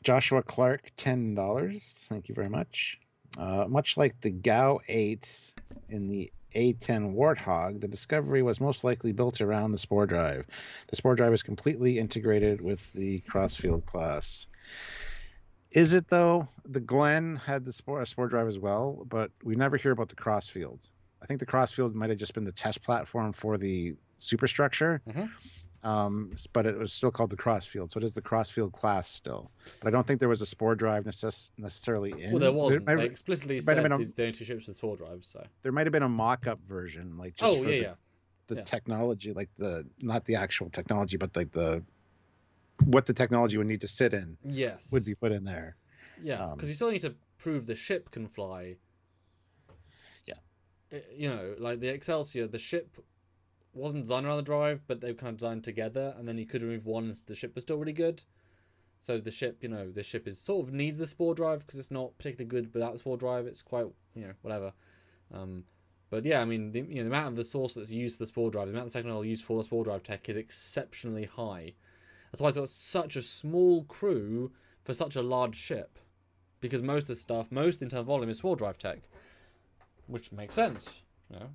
Joshua Clark, $10. Thank you very much. Much like the GAU 8 in the A10 Warthog, the Discovery was most likely built around the Spore drive. The Spore drive is completely integrated with the Crossfield class. Is it, though? The Glenn had the Spore drive as well, but we never hear about the Crossfield. I think the Crossfield might have just been the test platform for the superstructure, but it was still called the Crossfield, so it is the Crossfield class still. But I don't think there was a Spore drive necessarily in. Well, there wasn't. They explicitly said these are the only 2 ships with Spore drives. So there might have been a mock-up version, like just the technology, like not the actual technology, but like what the technology would need to sit in. Yes, would be put in there. Yeah, because you still need to prove the ship can fly. Yeah, like the Excelsior, the ship wasn't designed around the drive, but they were kind of designed together, and then you could remove one and the ship was still really good. So the ship, the ship is sort of needs the Spore drive because it's not particularly good without the Spore drive. It's quite, whatever. But yeah, I mean, the amount of the source that's used for the Spore drive, the amount of technology used for the Spore drive tech is exceptionally high. That's why it's got such a small crew for such a large ship, because most of the stuff, most internal volume is Spore drive tech, which makes sense.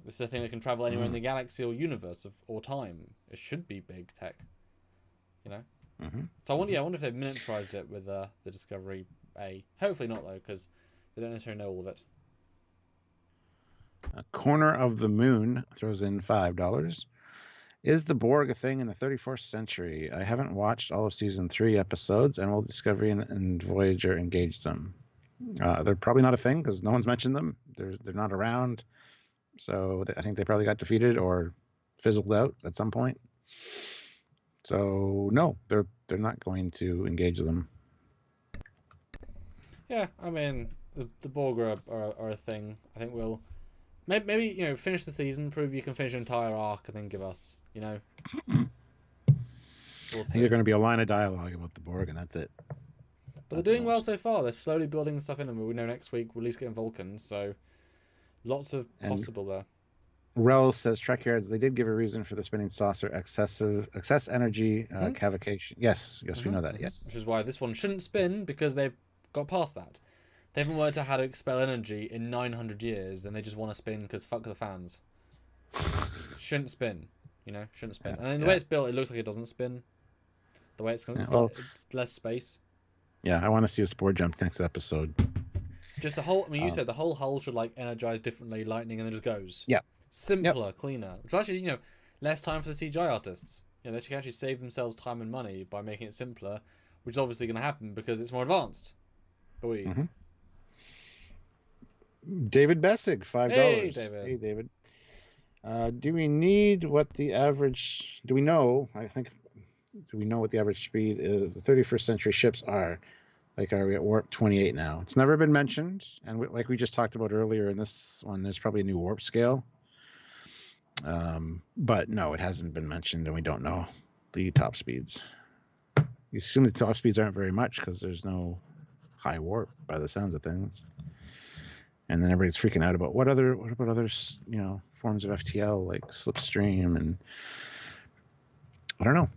This is a thing that can travel anywhere in the galaxy or universe or time. It should be big tech. So I wonder if they've miniaturized it with the Discovery A. Hopefully not, though, because they don't necessarily know all of it. A Corner of the Moon throws in $5. Is the Borg a thing in the 31st century? I haven't watched all of season 3 episodes, and will Discovery and Voyager engage them? They're probably not a thing because no one's mentioned them. They're not around, so I think they probably got defeated or fizzled out at some point. So no, they're not going to engage them. Yeah, I mean, the Borg are a thing. I think we'll maybe finish the season, prove you can finish an entire arc, and then give us. We'll I think see. they're going to be a line of dialogue about the Borg, and that's it. But they're doing well so far. They're slowly building stuff in them. We know next week we'll at least get Vulcans, so lots of possible there. Rel says Trekyards, they did give a reason for the spinning saucer: excess energy cavitation. Yes, we know that. Yes, which is why this one shouldn't spin, because they've got past that. They haven't worked out how to expel energy in 900 years, then they just want to spin because fuck the fans. Shouldn't spin, shouldn't spin. And in the way it's built, it looks like it doesn't spin. The way it's less space. Yeah, I want to see a Spore jump next episode. Just the whole. I mean, you said the whole hull should energize differently, lightning, and then just goes. Yeah. Simpler, cleaner. Which actually, less time for the CGI artists. They can actually save themselves time and money by making it simpler, which is obviously going to happen because it's more advanced. David Bessig, $5. Hey, David. Hey, David. Do we need what the average? Do we know? Do we know what the average speed is? The 31st century ships are. Are we at warp 28 now? It's never been mentioned, and like we just talked about earlier in this one, there's probably a new warp scale. But no, it hasn't been mentioned, and we don't know the top speeds. You assume the top speeds aren't very much because there's no high warp by the sounds of things. And then everybody's freaking out about what about other forms of FTL like slipstream, and I don't know.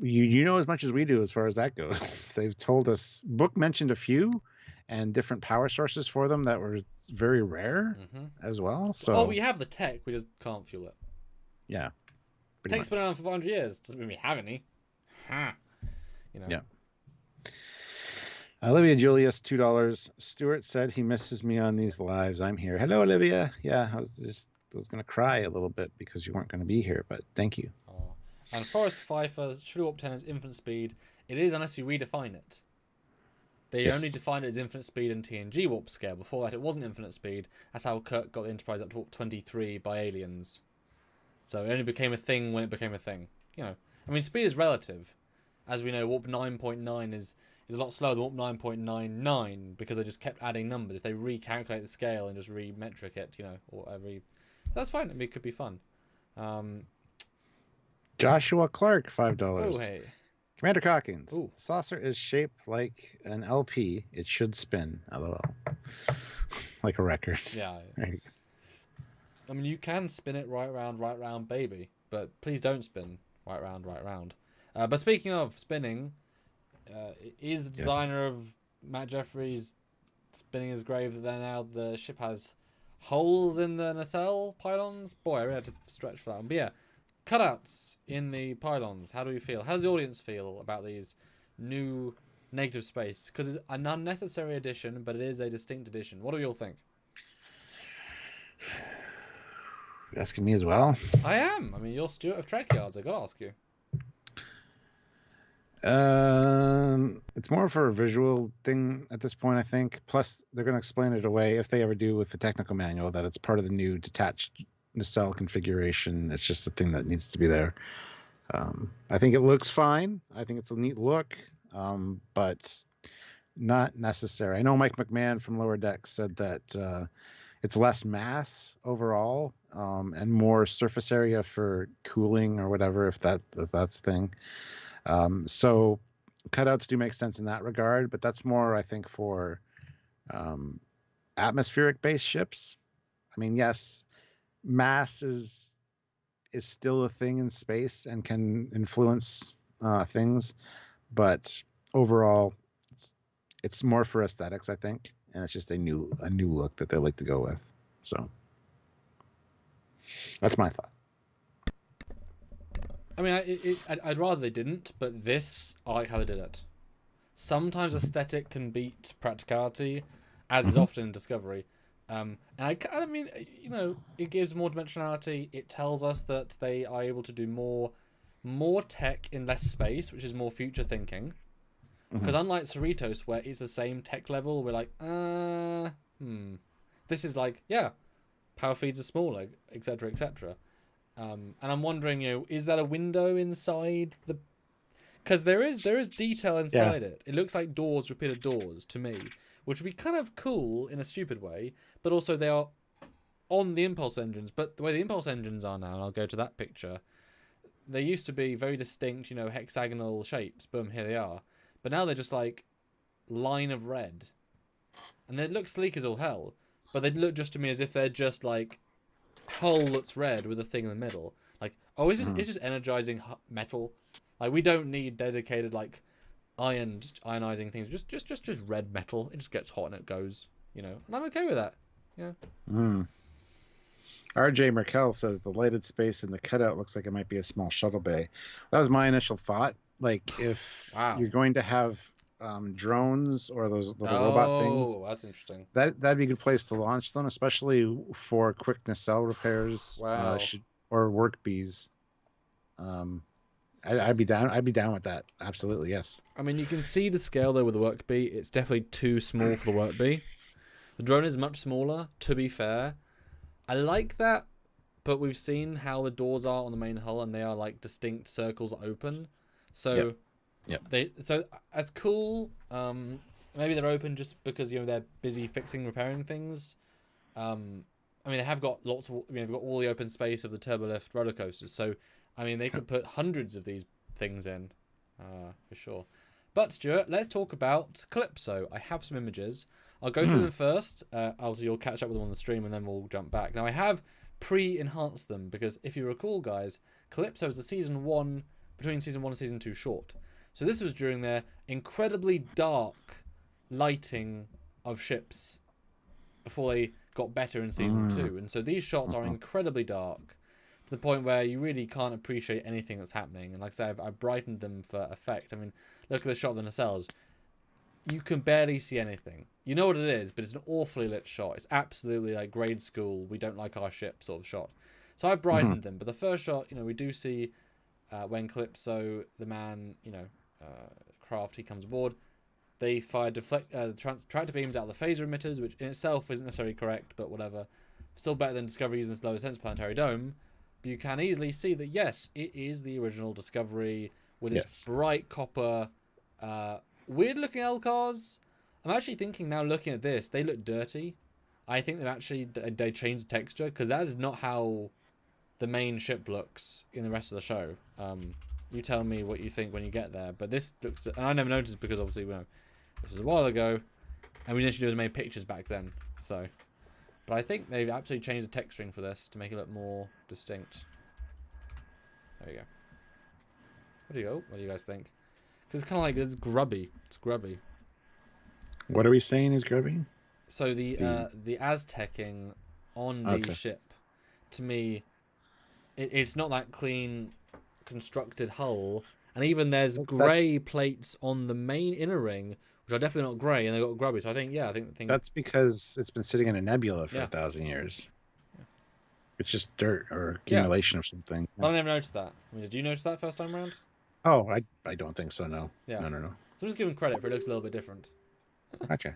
You know as much as we do as far as that goes. They've told us, Book mentioned a few and different power sources for them that were very rare as well. So we have the tech, we just can't fuel it. Yeah. Tech's been around for 500 years. Doesn't mean we have any. Yeah. Olivia Julius, $2. Stuart said he misses me on these lives. I'm here. Hello, Olivia. Yeah, I was going to cry a little bit because you weren't going to be here, but thank you. Oh. And Forrest Pfeiffer, should warp 10 is infinite speed. It is unless you redefine it. They only defined it as infinite speed in TNG warp scale. Before that, it wasn't infinite speed. That's how Kirk got the Enterprise up to warp 23 by aliens. So it only became a thing when it became a thing. I mean, speed is relative. As we know, warp 9.9 is a lot slower than warp 9.99 because they just kept adding numbers. If they recalculate the scale and just re-metric it, or every... That's fine. I mean, it could be fun. Joshua Clark, $5. Oh, hey. Commander Calkins. Ooh. The saucer is shaped like an LP. It should spin. LOL. Like a record. Yeah. Right. I mean, you can spin it right round, baby. But please don't spin right round. But speaking of spinning, is the designer of Matt Jeffries spinning his grave that then now the ship has holes in the nacelle pylons? Boy, I really had to stretch for that one. But yeah. Cutouts in the pylons. How do we feel? How does the audience feel about these new negative space? Because it's an unnecessary addition, but it is a distinct addition. What do you all think? You're asking me as well? I am. I mean, you're Stuart of Trekyards. I gotta ask you. It's more for a visual thing at this point, I think. Plus, they're going to explain it away, if they ever do with the technical manual, that it's part of the new detached nacelle configuration. It's just a thing that needs to be there. I think it looks fine. I think it's a neat look, but not necessary. I know Mike McMahon from Lower Decks said that it's less mass overall and more surface area for cooling or whatever, if that's the thing. So cutouts do make sense in that regard, but that's more, I think, for atmospheric-based ships. I mean, yes, mass is still a thing in space and can influence things, but overall, it's more for aesthetics, I think, and it's just a new look that they like to go with. So that's my thought. I mean, I'd rather they didn't, but this, I like how they did it. Sometimes aesthetic can beat practicality, as is often in Discovery. And I mean, it gives more dimensionality. It tells us that they are able to do more tech in less space, which is more future thinking. Because unlike Cerritos, where it's the same tech level, we're like, This is like, power feeds are smaller, etc., etc. And I'm wondering, is that a window inside the Because there is detail inside it. It looks like doors, repeated doors to me, which would be kind of cool in a stupid way, but also they are on the impulse engines. But the way the impulse engines are now, and I'll go to that picture, they used to be very distinct, hexagonal shapes. Boom, here they are. But now they're just like line of red. And they look sleek as all hell, but they look just to me as if they're just like hull that's red with a thing in the middle. Like, oh, it's just energizing metal. Like, we don't need dedicated like ionizing things. Just red metal. It just gets hot and it goes. And I'm okay with that. Yeah. RJ Merkel says the lighted space in the cutout looks like it might be a small shuttle bay. That was my initial thought. Like, if you're going to have drones or those little robot things. Oh, that's interesting. That'd be a good place to launch them, especially for quick nacelle repairs. Wow. Or work bees. I'd be down with that. Absolutely, yes. I mean, you can see the scale though with the work bee. It's definitely too small for the work bee. The drone is much smaller, to be fair. I like that, but we've seen how the doors are on the main hull, and they are like distinct circles that open. So, so that's cool. Maybe they're open just because they're busy repairing things. I mean, they have got lots of. They've got all the open space of the turbolift roller coasters. So, I mean, they could put hundreds of these things in, for sure. But Stuart, let's talk about Calypso. I have some images. I'll go through them first. Obviously, you'll catch up with them on the stream, and then we'll jump back. Now, I have pre-enhanced them because, if you recall, guys, Calypso is between season 1 and season 2 short. So this was during their incredibly dark lighting of ships before they got better in season 2. And so these shots are incredibly dark to the point where you really can't appreciate anything that's happening. And like I said, I've brightened them for effect. I mean, look at the shot of the nacelles. You can barely see anything. You know what it is, but it's an awfully lit shot. It's absolutely like grade school, we don't like our ship sort of shot. So I've brightened them. But the first shot, we do see when Calypso, the man, craft, he comes aboard. They fire tractor beams out of the phaser emitters, which in itself isn't necessarily correct, but whatever. Still better than Discovery using this low sense planetary dome. But you can easily see that, yes, it is the original Discovery with its bright copper, weird-looking LCARs. I'm actually thinking now, looking at this, they look dirty. I think they changed the texture, because that is not how the main ship looks in the rest of the show. You tell me what you think when you get there. But this looks... And I never noticed because, obviously, this was a while ago, and we initially made pictures back then. So, but I think they've absolutely changed the texturing for this to make it look more distinct. There you go. What do you guys think? Because it's kind of like, it's grubby. It's grubby. What are we saying is grubby? So the Aztecing on the ship, to me, it's not that clean constructed hull. And even there's grey plates on the main inner ring, which are definitely not grey, and they got grubby. So I think that's because it's been sitting in a nebula for 1,000 years. Yeah. It's just dirt or accumulation of something. I never noticed that. I mean, did you notice that first time around? Oh, I don't think so. No. Yeah. No. So I'm just giving credit for it looks a little bit different. Gotcha.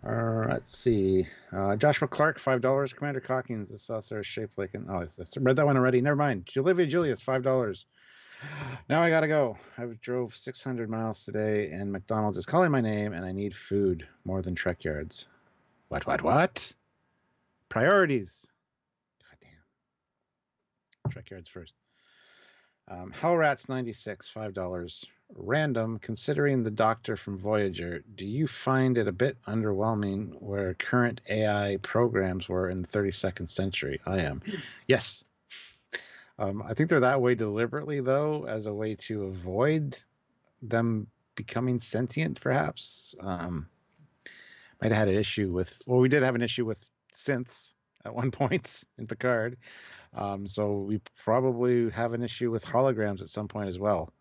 Let's see. Joshua Clark, $5. Commander Calkins, the saucer is shaped like an... Oh, I read that one already. Never mind. Olivia Julius, $5. Now I gotta go. I've drove 600 miles today, and McDonald's is calling my name, and I need food more than Trekyards. What? Priorities. Goddamn. Trekyards first. Hellrats 96, $5. Random, considering the Doctor from Voyager, do you find it a bit underwhelming where current AI programs were in the 32nd century? I am. Yes. I think they're that way deliberately, though, as a way to avoid them becoming sentient, perhaps. Might have had an issue with... Well, we did have an issue with synths at one point in Picard. So we probably have an issue with holograms at some point as well.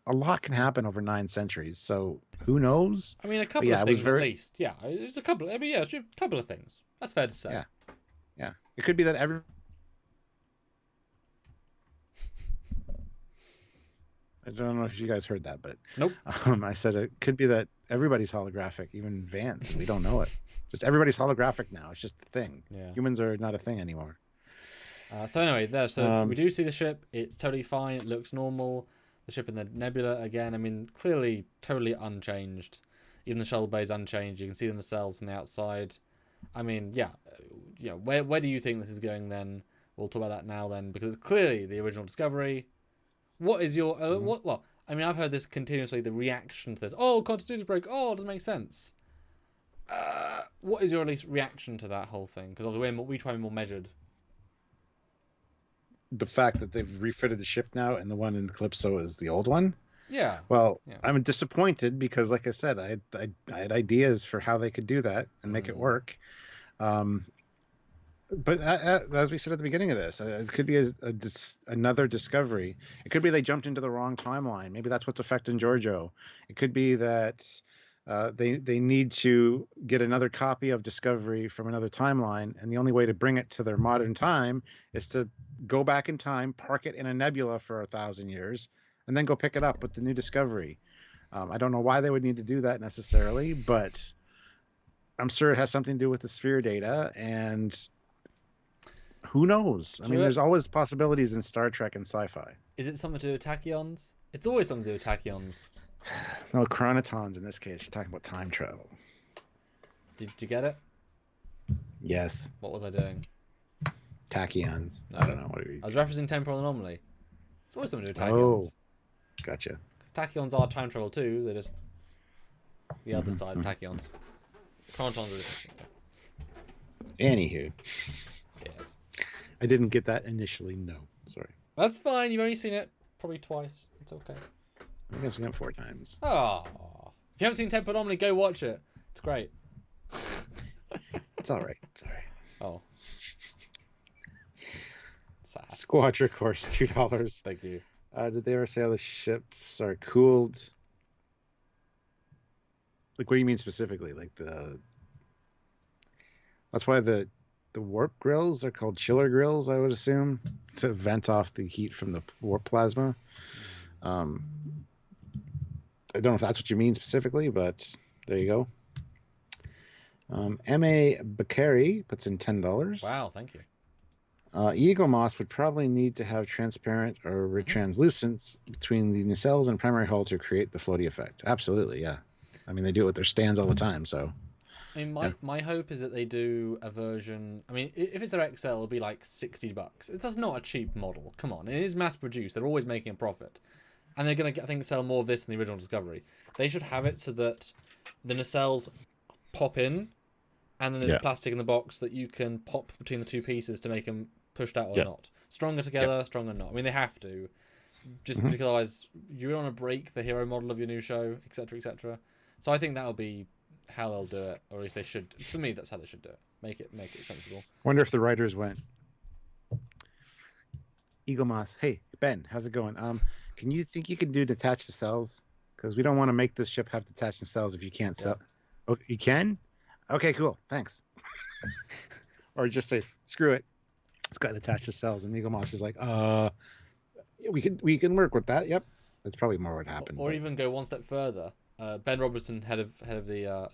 A lot can happen over 9 centuries, so who knows? I mean, a couple of things at least. Yeah, there's a couple. I mean, a couple of things. That's fair to say. Yeah. It could be that I don't know if you guys heard that, but nope. I said it could be that everybody's holographic, even Vance, and we don't know it. Just everybody's holographic now. It's just a thing. Yeah. Humans are not a thing anymore. So anyway, we do see the ship. It's totally fine. It looks normal. The ship in the nebula again. I mean, clearly totally unchanged. Even the shuttle bay is unchanged. You can see the nacelles from the outside. I mean, yeah, where do you think this is going then? We'll talk about that now then, because it's clearly the original Discovery. What is your what? Well, I mean, I've heard this continuously. The reaction to this. Oh, continuity break. Oh, it doesn't make sense. What is your at least reaction to that whole thing? Because we try and be more measured. The fact that they've refitted the ship now, and the one in Calypso is the old one. Yeah. Well, yeah. I'm disappointed because, like I said, I had ideas for how they could do that and make it work. But as we said at the beginning of this, it could be another Discovery. It could be they jumped into the wrong timeline. Maybe that's what's affecting Giorgio. It could be that they need to get another copy of Discovery from another timeline, and the only way to bring it to their modern time is to go back in time, park it in a nebula for 1,000 years, and then go pick it up with the new Discovery. I don't know why they would need to do that necessarily, but I'm sure it has something to do with the sphere data, and who knows? I mean, there's always possibilities in Star Trek and sci-fi. Is it something to do with tachyons? It's always something to do with tachyons. No, chronotons in this case. You're talking about time travel. Did you get it? Yes. What was I doing? Tachyons. No. I don't know. What are you... I was referencing temporal anomaly. It's always something to do with tachyons. Oh, gotcha. Because tachyons are time travel too. They're just the other side of tachyons. Chronotons are different. Anywho. Yes. I didn't get that initially. No, sorry. That's fine. You've only seen it probably twice. It's okay. I think I've seen it 4 times. Oh, if you haven't seen Temporal Anomaly, go watch it. It's great. It's all right. It's all right. Oh. Sad. Squadra course, $2. Thank you. Did they ever say how the ships are cooled? Like, what do you mean specifically? Like that's why the warp grills are called chiller grills, I would assume, to vent off the heat from the warp plasma. I don't know if that's what you mean specifically, but there you go. M.A. Bakari puts in $10. Wow, thank you. Eagle Moss would probably need to have transparent or translucence between the nacelles and primary hull to create the floaty effect. Absolutely, yeah. I mean, they do it with their stands all the time, so... I mean, my hope is that they do a version... I mean, if it's their XL, it'll be like $60. That's not a cheap model. Come on. It is mass-produced. They're always making a profit. And they're going to, I think, sell more of this than the original Discovery. They should have it so that the nacelles pop in, and then there's plastic in the box that you can pop between the two pieces to make them pushed out or not. Stronger together, stronger not. I mean, they have to. Just because otherwise you don't want to break the hero model of your new show, etc., etc. So I think that'll be how they'll do it, or at least they should. For me, that's how they should do it. Make it sensible. Wonder if the writers went, Eagle Moss, hey Ben, how's it going? Can you think you can do detached nacelles? Because we don't want to make this ship have detached nacelles if you can't sell. Oh, you can? Okay, cool. Thanks. Or just say, screw it. It's got detached nacelles, and Eagle Moss is like, we can work with that. Yep, that's probably more what happened. Or even go one step further. Ben Robertson, head of the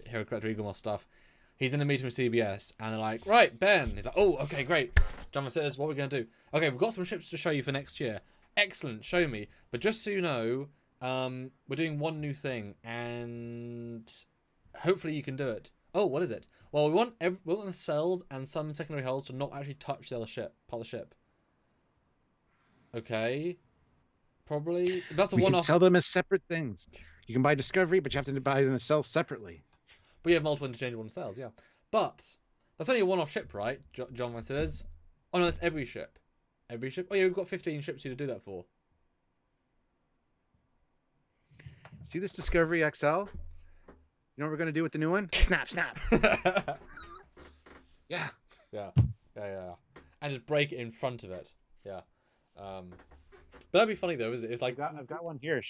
Hero Collector Eagle Moss stuff, he's in a meeting with CBS, and they're like, right, Ben. He's like, oh, okay, great. John says, what are we going to do? Okay, we've got some ships to show you for next year. Excellent, show me. But just so you know, we're doing one new thing, and hopefully you can do it. Oh, what is it? Well, we want the nacelles and some secondary hulls to not actually touch the other part of the ship. Okay. Probably. That's a one-off. We can sell them as separate things. You can buy Discovery, but you have to buy the nacelle separately. But you have multiple interchangeable nacelles, yeah. But that's only a one-off ship, right? John says. Oh no, that's every ship. Every ship? Oh yeah, we've got 15 ships here to do that for. See this Discovery XL? You know what we're going to do with the new one? Snap, snap. Yeah. Yeah. And just break it in front of it. Yeah. But that'd be funny though, isn't it? It's like I've got one here.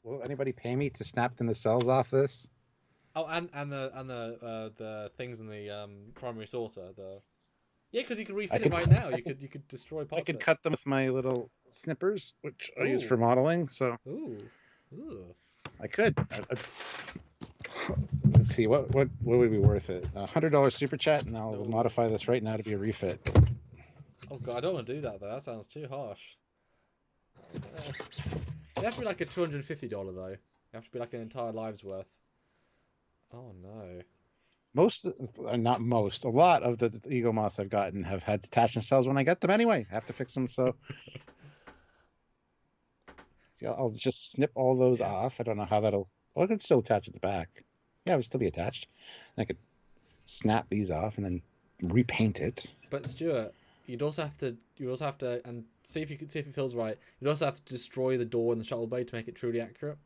Will anybody pay me to snap the nacelles off this? Oh, and the things in the primary saucer. Yeah, because you could refit it right now. You could destroy parts. I could cut them with my little snippers, which I use for modeling. So. Ooh. I could. Let's see what would be worth it. $100 super chat, and I'll modify this right now to be a refit. Oh god, I don't want to do that though. That sounds too harsh. It have to be like a $250 though. It have to be like an entire live's worth. Oh no. Not most, a lot of the Eagle Moss I've gotten have had detached nacelles when I get them anyway. I have to fix them, so yeah, I'll just snip all those off. I don't know how that'll. Well, it could still attach at the back. Yeah, it would still be attached. And I could snap these off and then repaint it. But Stuart, you'd also have to, and see if if it feels right. You'd also have to destroy the door and the shuttle bay to make it truly accurate.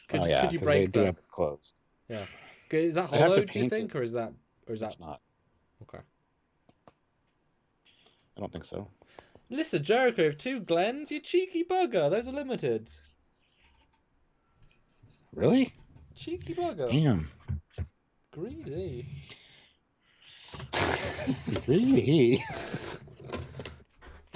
Could you break they do that? have closed. Yeah. Is that I'd have hollow? to Do you paint think, it. or is that It's not. okay? I don't think so. Listen, Jericho, with 2 Glens, you cheeky bugger. Those are limited. Really? Cheeky bugger. Damn. Greedy. Greedy.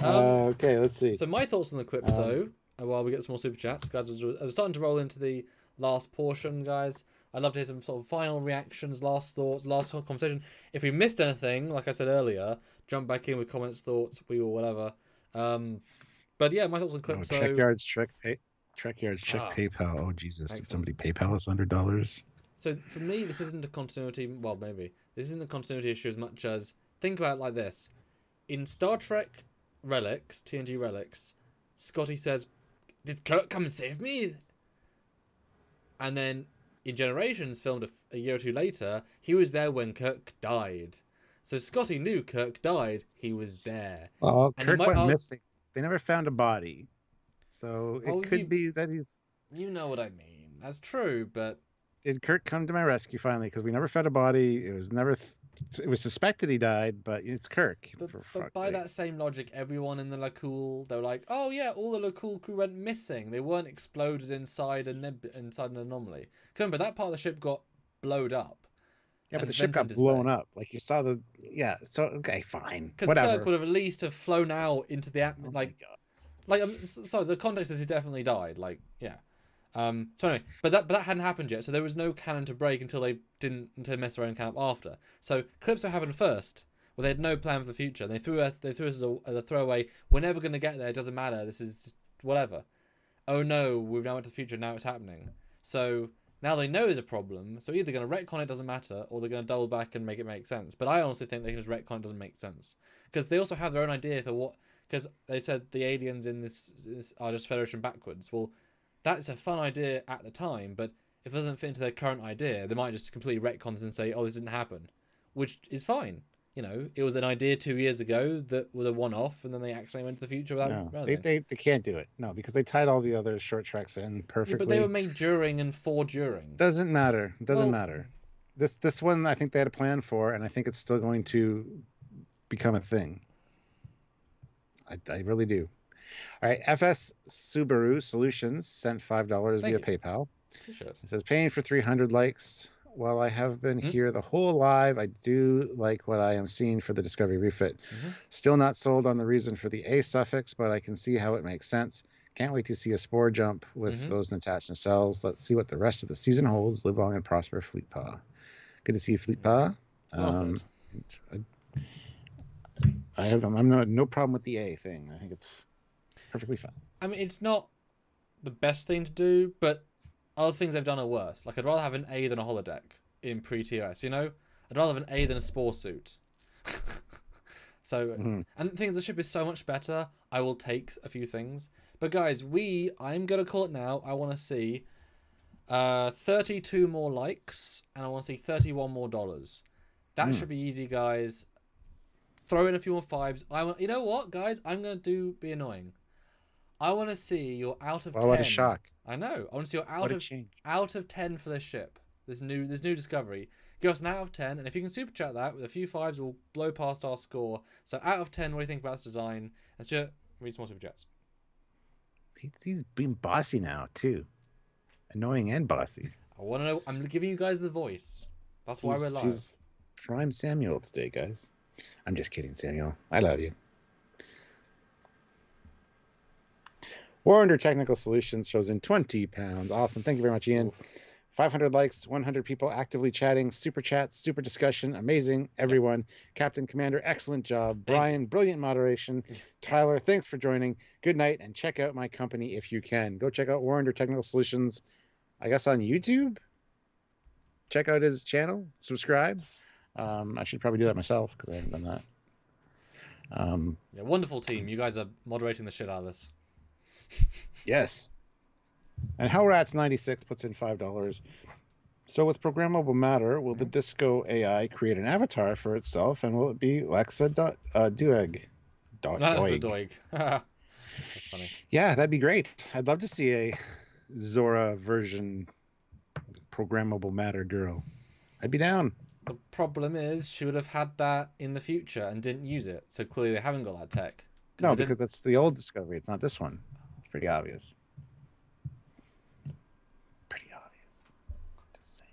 Okay, let's see. So my thoughts on the Calypso, while we get some more super chats, guys. I was starting to roll into the last portion, guys. I'd love to hear some sort of final reactions, last thoughts, last whole conversation. If we missed anything, like I said earlier, jump back in with comments, thoughts, or whatever. But yeah, my thoughts on Calypso. Trekyards check PayPal. Oh Jesus! Excellent. Did somebody PayPal us $100? So for me, this isn't a continuity. Well, maybe this isn't a continuity issue as much as think about it like this: in Star Trek Relics, TNG Relics, Scotty says, "Did Kirk come and save me?" And then in Generations, filmed a year or two later, he was there when Kirk died. So Scotty knew Kirk died. He was there. Well, And Kirk went missing. They never found a body, so it could be that he's. You know what I mean. That's true, but Did Kirk come to my rescue finally? Because we never found a body. It was never. It was suspected he died, but it's Kirk. But by that same logic, everyone in the Lacool, they were like, "Oh yeah, all the Lacool crew went missing. They weren't exploded inside inside an anomaly." Remember that part of the ship got blowed up. Yeah, but the ship got blown up. Like you saw the. Yeah. So okay, fine. Because Kirk would have at least have flown out into the atmosphere. So the context is he definitely died. Like yeah. So anyway, but that hadn't happened yet, so there was no canon to break until they mess their own canon up after. So Calypso happened first, where they had no plan for the future. They threw us as a throwaway. We're never going to get there. It doesn't matter. This is whatever. Oh no, we've now went to the future. Now it's happening. So now they know there's a problem. So either going to retcon it doesn't matter, or they're going to double back and make it make sense. But I honestly think they can just retcon it doesn't make sense because they also have their own idea for what. Because they said the aliens in this are just Federation backwards. Well. That's a fun idea at the time, but if it doesn't fit into their current idea, they might just completely retcon this and say, "Oh, this didn't happen," which is fine. You know, it was an idea 2 years ago that was a one-off, and then they accidentally went to the future without. No, they can't do it. No, because they tied all the other short treks in perfectly. Yeah, but they were made during and for during. Doesn't matter. Doesn't matter. This one, I think they had a plan for, and I think it's still going to become a thing. I really do. All right, FS Subaru Solutions sent $5 via PayPal. It says paying for 300 likes. While I have been here the whole live, I do like what I am seeing for the Discovery refit. Still not sold on the reason for the A suffix, but I can see how it makes sense. Can't wait to see a Spore jump with those detached nacelles. Let's see what the rest of the season holds. Live long and prosper, Fleetpaw. Good to see you, Fleetpaw. I'm no problem with the A thing. I think it's perfectly fine. I mean, it's not the best thing to do, but other things they've done are worse. Like, I'd rather have an A than a holodeck in pre-TOS, you know? I'd rather have an A than a Spore suit. So, and the thing is, the ship is so much better, I will take a few things. But guys, I'm going to call it now, I want to see 32 more likes, and I want to see $31 more. That should be easy, guys. Throw in a few more 5s. You know what, guys? I'm going to be annoying. I want to see your out of 10. What a shock. I know. I want to see your out of 10 for this ship. This new Discovery. Give us an out of 10, and if you can super chat that with a few 5s, we'll blow past our score. So out of 10, what do you think about this design? Let's just read some more super chats. He's being bossy now too. Annoying and bossy. I want to know. I'm giving you guys the voice. That's why we're live. He's prime Samuel today, guys. I'm just kidding, Samuel. I love you. War Under Technical Solutions shows in £20. Awesome. Thank you very much, Ian. 500 likes, 100 people actively chatting, super chats, super discussion, amazing, everyone. Captain Commander, excellent job. Brian, brilliant moderation. Tyler, thanks for joining. Good night, and check out my company if you can. Go check out Warrender Technical Solutions, I guess on YouTube. Check out his channel, subscribe. I should probably do that myself because I haven't done that. Yeah, wonderful team. You guys are moderating the shit out of this. Yes. And Hellrats96 puts in $5. So with programmable matter, will the Disco AI create an avatar for itself, and will it be Lexa Doeg? That's a Doeg. That's funny. Yeah, that'd be great. I'd love to see a Zora version programmable matter girl. I'd be down. The problem is she would have had that in the future and didn't use it. So clearly they haven't got that tech. No, because that's the old Discovery. It's not this one. It's pretty obvious. Pretty obvious. Just saying.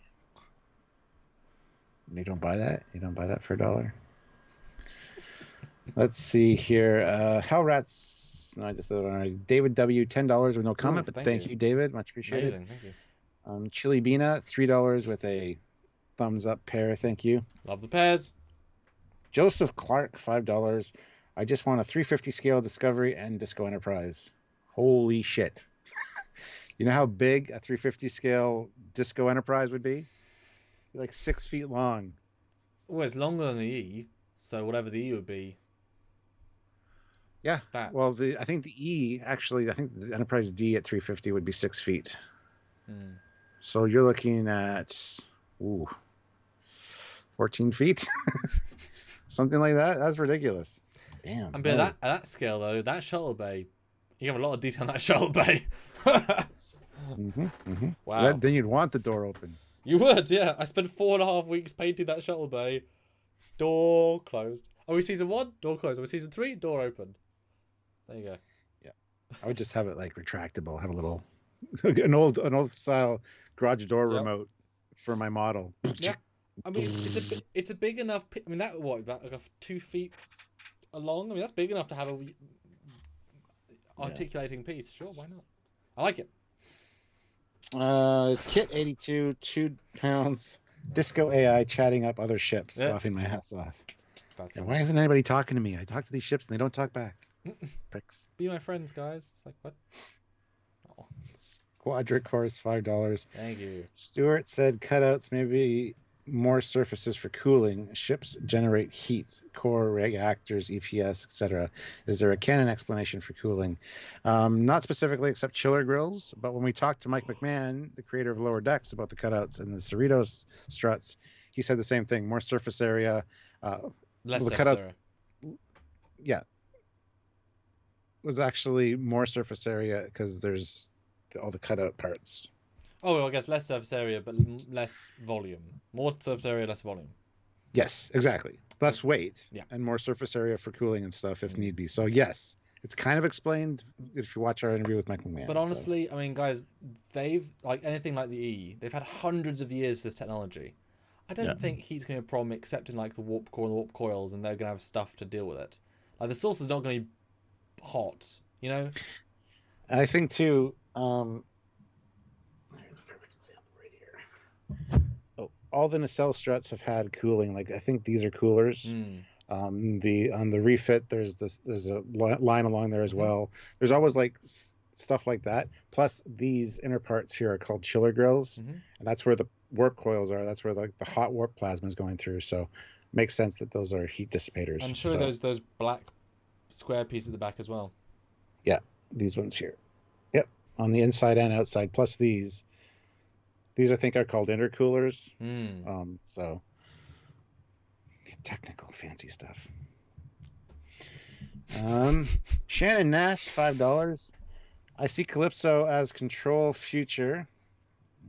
You don't buy that? You don't buy that for $1? Let's see here. Hellrats. No, I just thought already. David W. $10 with no comment, but thank you, David. Much appreciated. Amazing, thank you. Chili Bina, $3 with a thumbs up pair. Thank you. Love the pairs. Joseph Clark, $5. I just want a 350 scale Discovery and Disco Enterprise. Holy shit. You know how big a 350 scale Disco Enterprise would be? Like 6 feet long. Well, it's longer than the E, so whatever the E would be. Yeah. That. Well, I think the E, actually, I think the Enterprise D at 350 would be 6 feet. So you're looking at 14 feet, something like that. That's ridiculous. Damn. And at that scale though, that shuttle bay, you have a lot of detail on that shuttle bay. Wow. Then you'd want the door open. You would, yeah. I spent 4.5 weeks painting that shuttle bay. Door closed. Are we season 1? Door closed. Are we season 3? Door open. There you go. Yeah. I would just have it like retractable. Have a little an old style garage door remote for my model. Yeah, I mean it's a big enough. I mean that about like 2 feet along. I mean that's big enough to have a articulating piece. Sure, why not? I like it. Kit 82, 2 pounds. Disco AI chatting up other ships, laughing my ass off. And why isn't anybody talking to me? I talk to these ships and they don't talk back. Pricks. Be my friends, guys. It's like what? Oh. Quadric course, $5. Thank you. Stuart said cutouts, maybe more surfaces for cooling. Ships generate heat, core reactors, EPS, etc. Is there a canon explanation for cooling? Not specifically, except chiller grills. But when we talked to Mike McMahon, the creator of Lower Decks, about the cutouts and the Cerritos struts, he said the same thing. More surface area. Less the cutouts. Area. Yeah. It was actually more surface area because there's all the cutout parts. Oh, well, I guess less surface area, but less volume. More surface area, less volume. Yes, exactly. Less weight, and more surface area for cooling and stuff if need be. So yes, it's kind of explained if you watch our interview with Mike McMahon. But honestly, I mean, guys, they've like anything like the E, they've had hundreds of years for this technology. I don't think heat's going to be a problem except in like the warp core and the warp coils, and they're going to have stuff to deal with it. Like the source is not going to be hot, you know. I think too. All the nacelle struts have had cooling. Like I think these are coolers. On the refit, there's a line along there as well. There's always like stuff like that. Plus these inner parts here are called chiller grills, and that's where the warp coils are. That's where like the hot warp plasma is going through. So makes sense that those are heat dissipators. I'm sure those black square pieces at the back as well. Yeah, these ones here. Yep, on the inside and outside. Plus these I think are called intercoolers. So technical fancy stuff. Shannon Nash, $5. I see Calypso as control future.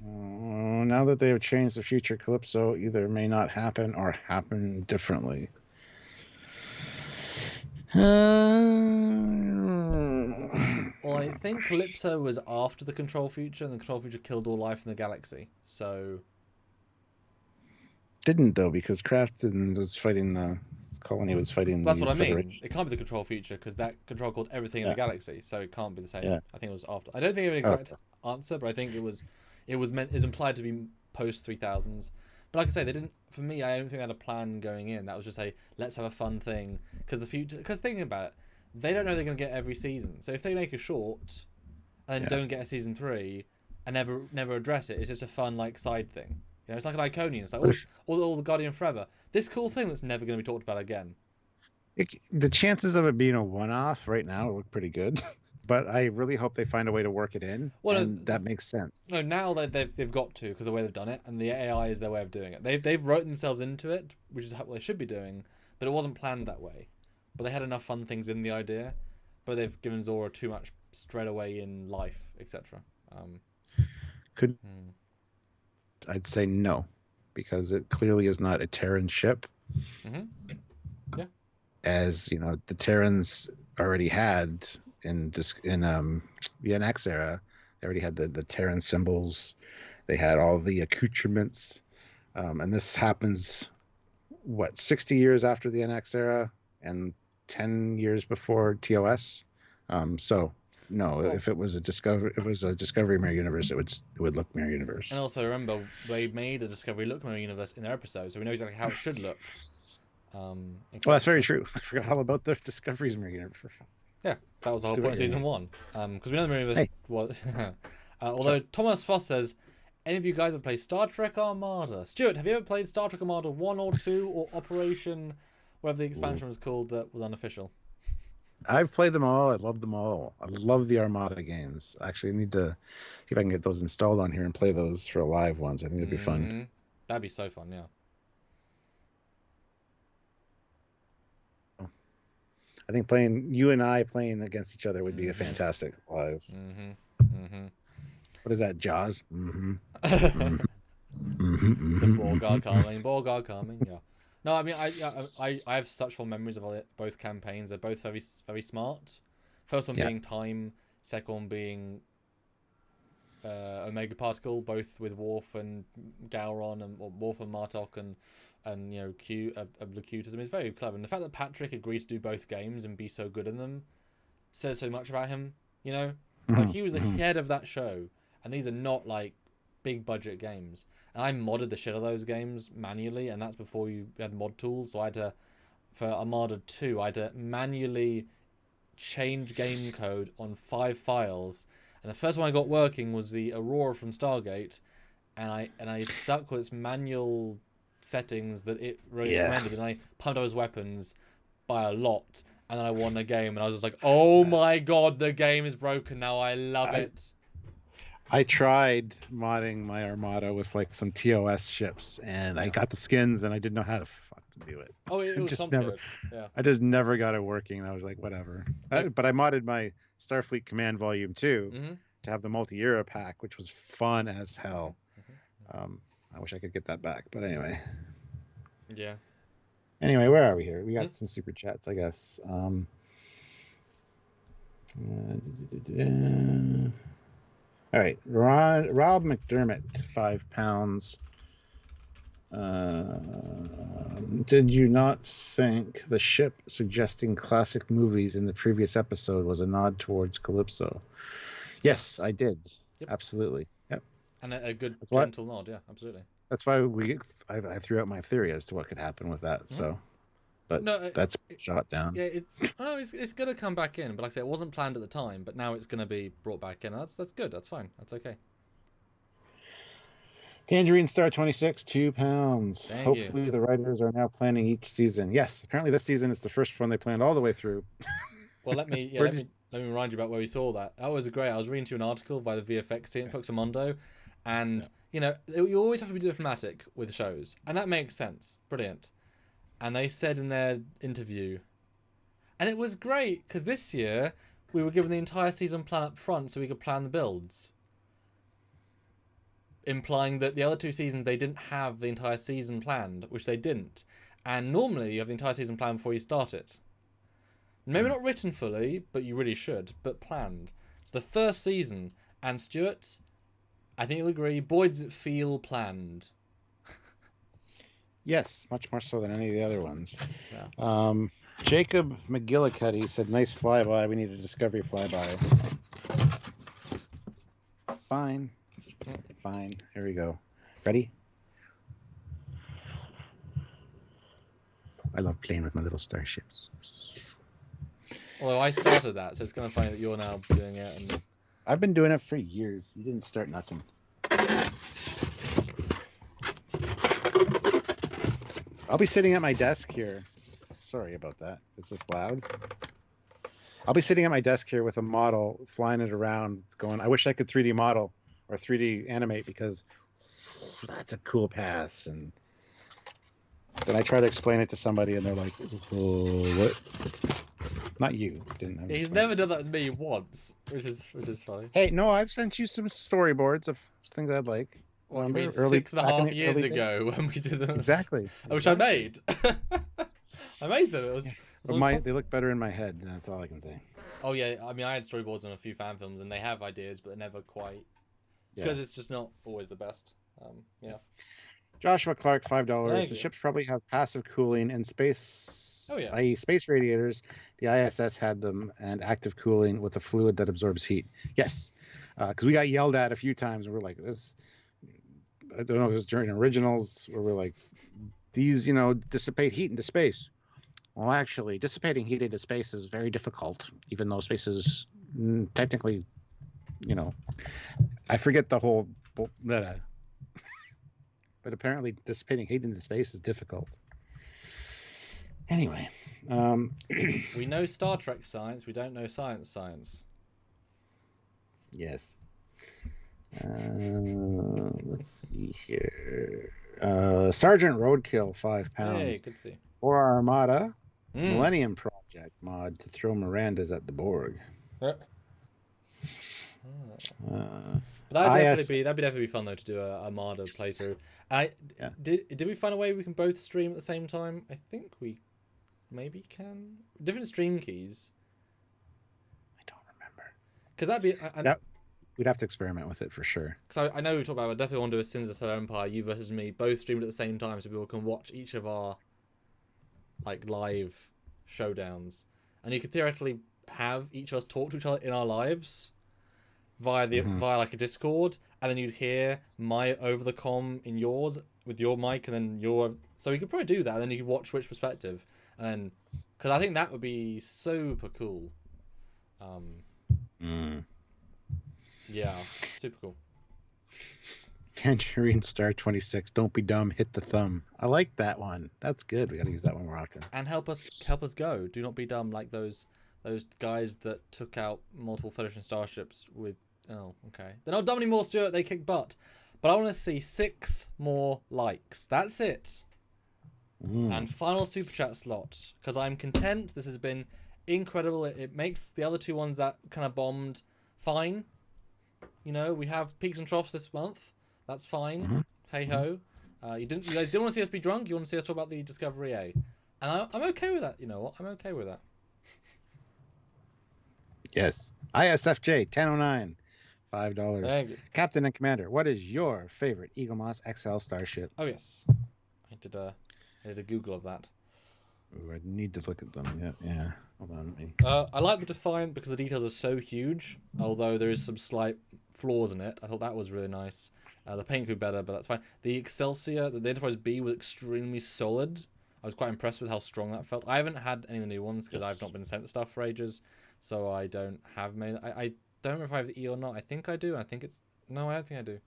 Now that they have changed the future, Calypso either may not happen or happen differently. Well, I think Calypso was after the control future, and the control future killed all life in the galaxy. So didn't though, because Crafton was fighting the colony was fighting. That's what I mean. It can't be the control future because that control called everything in the galaxy, so it can't be the same. Yeah. I think it was after. I don't think I have an exact answer, but I think it was It was implied to be post 3000s. But like I say, they didn't. For me, I don't think they had a plan going in. That was just a let's have a fun thing because the future. Because thinking about it, they don't know they're going to get every season. So if they make a short and don't get a season 3 and never address it, it's just a fun like side thing. You know, it's like an Iconian. It's like all the Guardian Forever. This cool thing that's never going to be talked about again. The chances of it being a one-off right now look pretty good, but I really hope they find a way to work it in, and that makes sense. No, now they've got to, because the way they've done it, and the AI is their way of doing it. They've wrote themselves into it, which is what they should be doing, but it wasn't planned that way. But they had enough fun things in the idea, but they've given Zora too much straight away in life, etc. I'd say no, because it clearly is not a Terran ship. Mm-hmm. Yeah. As you know, the Terrans already had in the NX era. They already had the Terran symbols. They had all the accoutrements, and this happens 60 years after the NX era and 10 years before TOS. So no, if it was a Discovery Mirror Universe, it would look Mirror Universe. And also remember, they made a Discovery look Mirror Universe in their episode, so we know exactly how it should look. Well, that's very true. I forgot all about the Discovery's Mirror Universe. Yeah, that was the whole point of season 1. Because we know the Mirror Universe was. Although Thomas Foss says, any of you guys have played Star Trek Armada? Stuart, have you ever played Star Trek Armada 1 or 2 or Operation, whatever the expansion was called that was unofficial? I've played them all. I love them all. I love the Armada games. Actually, I need to see if I can get those installed on here and play those for live ones. I think it'd be fun. That'd be so fun, yeah. I think you and I playing against each other would be a fantastic live. What is that, Jaws? The Borgard coming, yeah. No, I mean, I have such fond memories of both campaigns. They're both very, very smart. First one being Time, second one being Omega Particle, both with Worf and Gowron, and Worf and Martok, and you know, Locutus. I mean, it's very clever. And the fact that Patrick agreed to do both games and be so good in them says so much about him. You know, like he was the head of that show, and these are not like big budget games. And I modded the shit out of those games manually, and that's before you had mod tools. So I had to, for Armada 2, I had to manually change game code on 5 files. And the first one I got working was the Aurora from Stargate, and I stuck with its manual settings that it really recommended, and I pumped those weapons by a lot, and then I won a game, and I was just like, oh my god, the game is broken now. I love it. I tried modding my Armada with like some TOS ships, and I got the skins, and I didn't know how to do it. Oh, it was something. I just never got it working, and I was like, whatever. But I modded my Starfleet Command Volume 2 to have the multi-era pack, which was fun as hell. I wish I could get that back, but anyway. Yeah. Anyway, where are we here? We got some super chats, I guess. All right, Rob McDermott, £5. Did you not think the ship suggesting classic movies in the previous episode was a nod towards Calypso? Yes, I did. Yep. Absolutely. Yep. And a good gentle nod, yeah, absolutely. That's why I threw out my theory as to what could happen with that. So, but no, that's shot down. Yeah, it's going to come back in, but like I said, it wasn't planned at the time, but now it's going to be brought back in. That's good. That's fine. That's okay. Tangerine Star 26, £2. Hopefully the writers are now planning each season. Yes, apparently this season is the first one they planned all the way through. Well, let me remind you about where we saw that. That was great. I was reading to an article by the VFX team at Puxamondo, and you know, you always have to be diplomatic with shows, and that makes sense. Brilliant. And they said in their interview, and it was great because this year we were given the entire season plan up front so we could plan the builds. Implying that the other 2 seasons they didn't have the entire season planned, which they didn't. And normally you have the entire season planned before you start it. Maybe not written fully, but you really should, but planned. So the first season, and Stuart, I think you'll agree, boy does it feel planned. Yes, much more so than any of the other ones. Yeah. Jacob McGillicuddy said, nice flyby, we need a Discovery flyby. Fine. Fine. Here we go. Ready? I love playing with my little starships. Although I started that, so it's kind of funny that you're now doing it. And I've been doing it for years. You didn't start nothing. I'll be sitting at my desk here. Sorry about that. Is this loud? I'll be sitting at my desk here with a model, flying it around. It's going, I wish I could 3D model or 3D animate because that's a cool pass. And then I try to explain it to somebody and they're like, oh, what? Not you. Didn't have he's never done that with me once, which is funny. Hey, no, I've sent you some storyboards of things I'd like. What, you mean 6.5 years ago when we did them? Exactly. Which I made. I made them. It was they look better in my head. That's all I can say. Oh yeah, I mean I had storyboards on a few fan films and they have ideas, but they're never quite because it's just not always the best. Yeah. Joshua Clark, $5. The ships probably have passive cooling and space, i.e. space radiators. The ISS had them, and active cooling with a fluid that absorbs heat. Yes, because we got yelled at a few times, and we're like, this. I don't know if it was during originals where we're like, these, dissipate heat into space. Well, actually, dissipating heat into space is very difficult, even though space is technically, I forget the whole, but apparently dissipating heat into space is difficult. Anyway. We know Star Trek science, we don't know science. Yes. Let's see here. Sergeant Roadkill, £5. Hey, good to see. For our Armada, Millennium Project mod to throw Mirandas at the Borg. That'd definitely be fun though to do a Armada playthrough. Did we find a way we can both stream at the same time? I think we maybe can. Different stream keys. I don't remember. Because that'd be. We'd have to experiment with it for sure. Because I know we talked about it, I definitely want to do a Sins of Solar Empire, you versus me, both streamed at the same time so people can watch each of our live showdowns. And you could theoretically have each of us talk to each other in our lives via a Discord, and then you'd hear my over the comm in yours with your mic, and then so we could probably do that, and then you could watch which perspective. And then, because I think that would be super cool. Yeah, super cool. Tangerine Star 26. Don't be dumb. Hit the thumb. I like that one. That's good. We got to use that one more often. And help us go. Do not be dumb like those guys that took out multiple Federation starships with. Oh, okay. They're not dumb anymore, Stuart. They kick butt. But I want to see 6 more likes. That's it. And final super chat slot, because I'm content. This has been incredible. It makes the other 2 ones that kind of bombed fine. We have peaks and troughs this month. That's fine. Hey ho. You guys didn't want to see us be drunk. You want to see us talk about the Discovery A, and I'm okay with that. You know what? I'm okay with that. Yes. ISFJ 1009, $5. Thank you. Captain and Commander, what is your favorite Eagle Moss XL starship? Oh yes, I did a Google of that. Ooh, I need to look at them. Yeah. Hold on. I like the Defiant because the details are so huge. Although there is some slight flaws in it. I thought that was really nice. The paint could be better, but that's fine. The Excelsior, the Enterprise B, was extremely solid. I was quite impressed with how strong that felt. I haven't had any of the new ones because I've not been sent stuff for ages, so I don't have many. I don't remember if I have the E or not. I think I do. I think it's no. I don't think I do.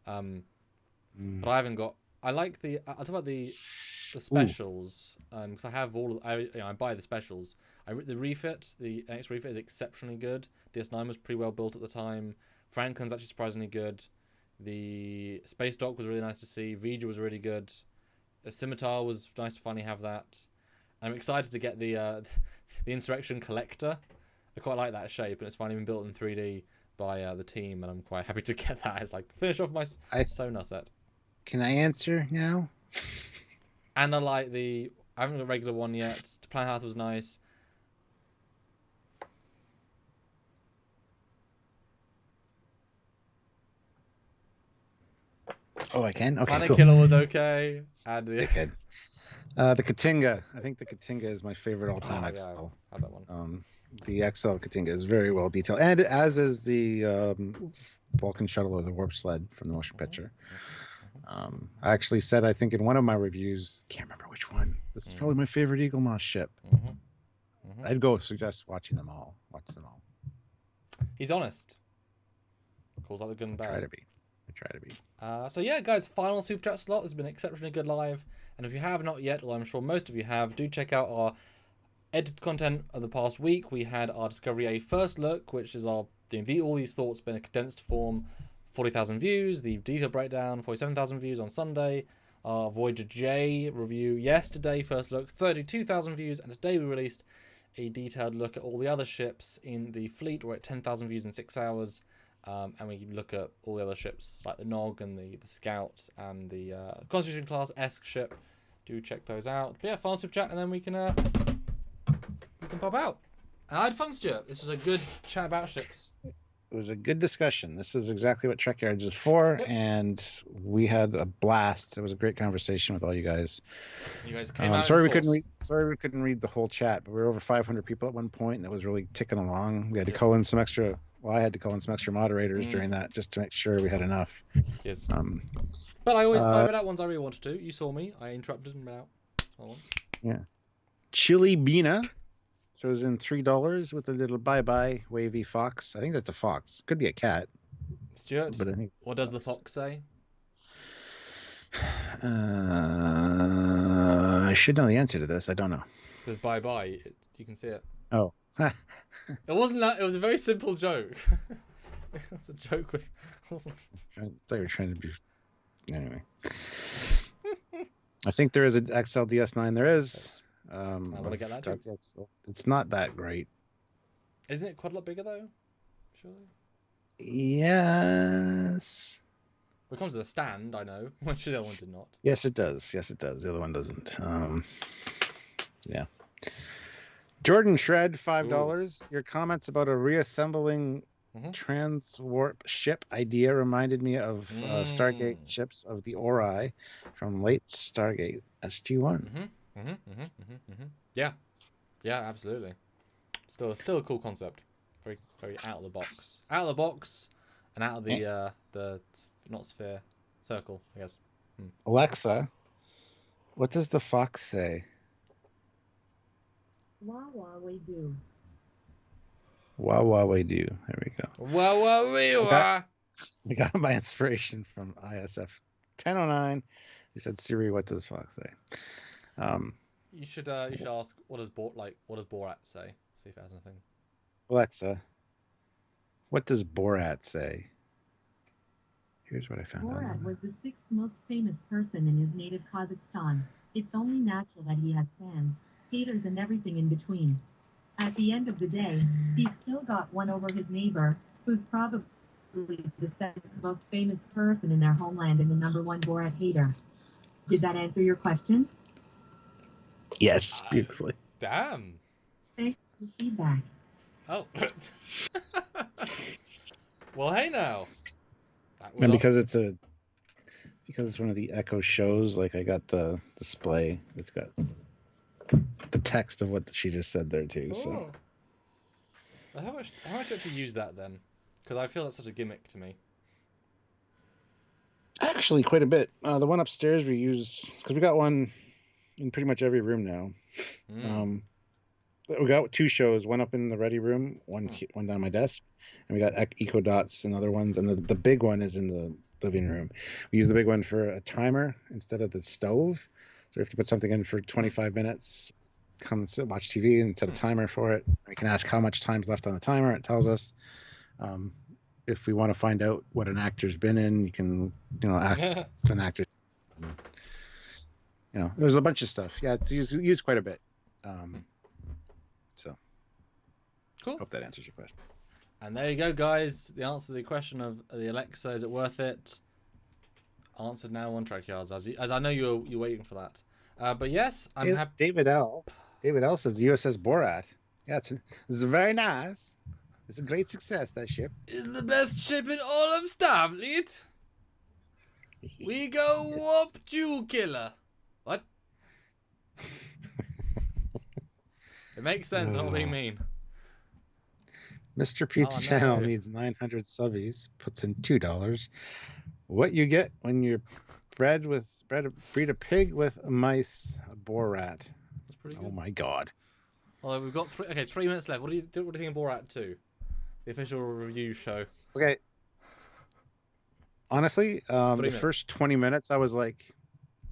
But I haven't got. I like the. I'll talk about the specials because I have all. I buy the specials. The refit, the NX refit is exceptionally good. DS9 was pretty well built at the time. Franklin's actually surprisingly good. The Space Dock was really nice to see. Vija was really good. A Scimitar was nice to finally have that. I'm excited to get the Insurrection Collector. I quite like that shape, and it's finally been built in 3D by the team, and I'm quite happy to get that. It's like finish off my Sonar set. Can I answer now? And I like I haven't got a regular one yet. Planet Earth was nice. Oh, I can? Okay, Planet cool. Killer was okay. And Dickhead. The Katinga. I think the Katinga is my favorite all-time Yeah, XL. I had that one. The XL Katinga is very well detailed, and as is the Vulcan shuttle or the warp sled from the motion picture. I actually said, I think in one of my reviews, can't remember which one, this is probably my favorite Eagle Moss ship. I'd go suggest watching them all. Watch them all. He's honest. Calls out the good and bad. I try to be. So yeah, guys, final super chat slot has been exceptionally good live, and if you have not yet, well, I'm sure most of you have, do check out our edited content of the past week. We had our Discovery A first look, which is our all these thoughts in a condensed form, 40,000 views. The detailed breakdown, 47,000 views on Sunday. Our Voyager J review yesterday, first look, 32,000 views, and today we released a detailed look at all the other ships in the fleet. We're at 10,000 views in 6 hours. And we look at all the other ships like the Nog and the Scout and the Constitution class-esque ship. Do check those out. But yeah, final super chat, and then we can pop out. And I had fun, Stuart. This was a good chat about ships. It was a good discussion. This is exactly what Trekyards is for, and we had a blast. It was a great conversation with all you guys. You guys came out. Sorry we couldn't read the whole chat, but we were over 500 people at one point, and it was really ticking along. We had to call in some extra. Well, I had to call in some extra moderators during that just to make sure we had enough. Yes. But I always read out ones I really wanted to. You saw me. I interrupted and read out. Yeah. Chili Bina throws in $3 with a little bye-bye wavy fox. I think that's a fox. Could be a cat. Stuart, but I think what does the fox say? I should know the answer to this. I don't know. It says bye-bye. You can see it. Oh. It wasn't that. It was a very simple joke. It was a joke with. I thought you were trying to be. Anyway. I think there is an XL DS9. There is. I want to get that too. It's not that great. Isn't it quite a lot bigger though? Surely. Yes. When it comes to the stand, I know. Which the other one did not. Yes, it does. Yes, it does. The other one doesn't. Yeah. Jordan Shred, $5. Your comments about a reassembling transwarp ship idea reminded me of Stargate ships of the Ori from late Stargate SG-1. Yeah, absolutely. Still a cool concept. Very, very out of the box. Out of the box, and out of the not sphere, circle, I guess. Alexa, what does the fox say? Wah wah we do. Wah wah we do. There we go. Wah wah we wah. I got my inspiration from ISF 1009. He said, "Siri, what does fox say?" You should ask what does Borat say? See if it has anything. Alexa, what does Borat say? Here's what I found. Borat was the 6th most famous person in his native Kazakhstan. It's only natural that he has fans, haters, and everything in between. At the end of the day, he's still got one over his neighbor, who's probably the 7th most famous person in their homeland and the #1 Borat hater. Did that answer your question? Yes, beautifully. Damn. Thanks for the feedback. Oh. Well, hey now. And because it's one of the Echo shows, like I got the display. It's got the text of what she just said there too. Oh. So how much do you actually use that then? Because I feel that's such a gimmick to me. Actually, quite a bit. The one upstairs we use because we got one in pretty much every room now. We got 2 shows, one up in the ready room, one down my desk, and we got Eco Dots and other ones, and the big one is in the living room. We use the big one for a timer instead of the stove, so we have to put something in for 25 minutes, come sit, watch TV, and set a timer for it. We can ask how much time's left on the timer. It tells us. If we want to find out what an actor's been in, you can, ask an actor. There's a bunch of stuff. Yeah, it's used quite a bit. So, cool. Hope that answers your question. And there you go, guys. The answer to the question of the Alexa, is it worth it? Answered now on Trekyards, as I know you're waiting for that. But yes, I'm happy. David L says the USS Borat. Yeah, this is very nice. It's a great success, that ship. It's the best ship in all of Starfleet. We go warp Jew killer. What? It makes sense. I'm not being mean. Mr. Pizza Oh, no. Channel needs 900 subbies. Puts in $2. What you get when you breed a pig with mice? Borat. That's pretty good. Oh my god. Although we've got 3 minutes left. What do you think of Borat 2? The official review show. Okay. Honestly, the minutes. first 20 minutes, I was like,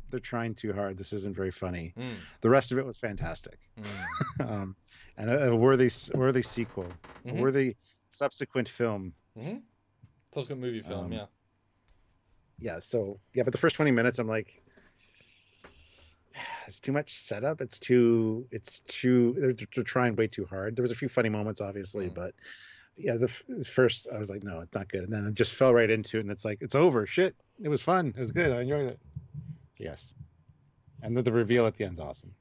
they're trying too hard. This isn't very funny. Mm. The rest of it was fantastic. Mm. And a worthy sequel, a Mhm. worthy subsequent film. Mm-hmm. Subsequent movie film, yeah. Yeah, so, yeah, but the first 20 minutes, I'm like, it's too much setup. They're trying way too hard. There was a few funny moments, obviously, but yeah, the first, I was like, no, it's not good. And then I just fell right into it, and it's like, it's over. Shit. It was fun. It was good. I enjoyed it. Yes. And the reveal at the end's awesome.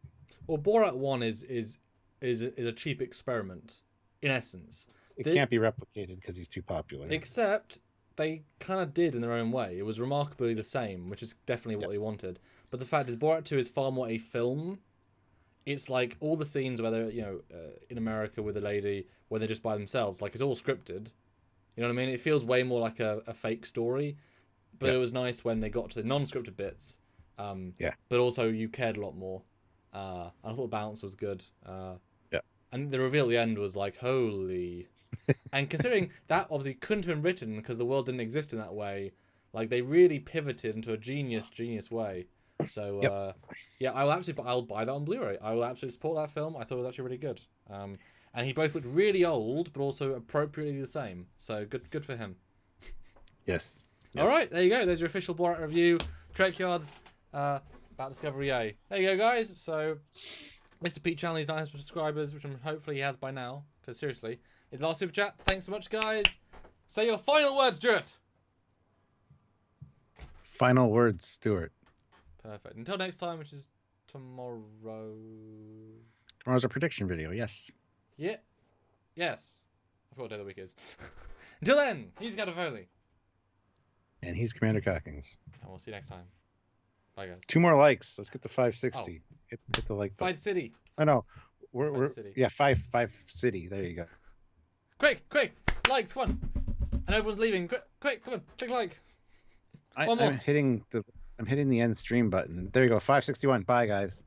Well, Borat 1 is a cheap experiment, in essence. It can't be replicated because he's too popular. Except they kind of did in their own way. It was remarkably the same, which is definitely what they wanted. But the fact is, Borat 2 is far more a film. It's like all the scenes where they're, in America with a lady, where they're just by themselves. Like, it's all scripted. You know what I mean? It feels way more like a fake story. But it was nice when they got to the non-scripted bits. But also, you cared a lot more. I thought the balance was good. And the reveal at the end was like, holy. And considering that obviously couldn't have been written because the world didn't exist in that way, like they really pivoted into a genius way. So I'll buy that on Blu-ray. I will absolutely support that film. I thought it was actually really good. And he both looked really old, but also appropriately the same. So good for him. Yes. All right, there you go. There's your official Borat review. Trekyards about Discovery A. There you go, guys. So Mr. Pete Channel needs 900 subscribers, which hopefully he has by now. Because seriously, it's the last super chat. Thanks so much, guys. Say your final words, Stuart. Final words, Stuart. Perfect. Until next time, which is tomorrow. Tomorrow's a prediction video. Yes. Yeah. Yes. I forgot what day of the week is. Until then, he's Captain Foley. And he's Commander Cockings. And we'll see you next time. Bye, guys. 2 more likes. Let's get to 560. Hit the like button. Fight City. Oh no, we're City. Yeah, five City. There you go. Quick, likes, come on. And everyone's leaving. Quick, come on, click like. I'm hitting the end stream button. There you go. 561. Bye, guys.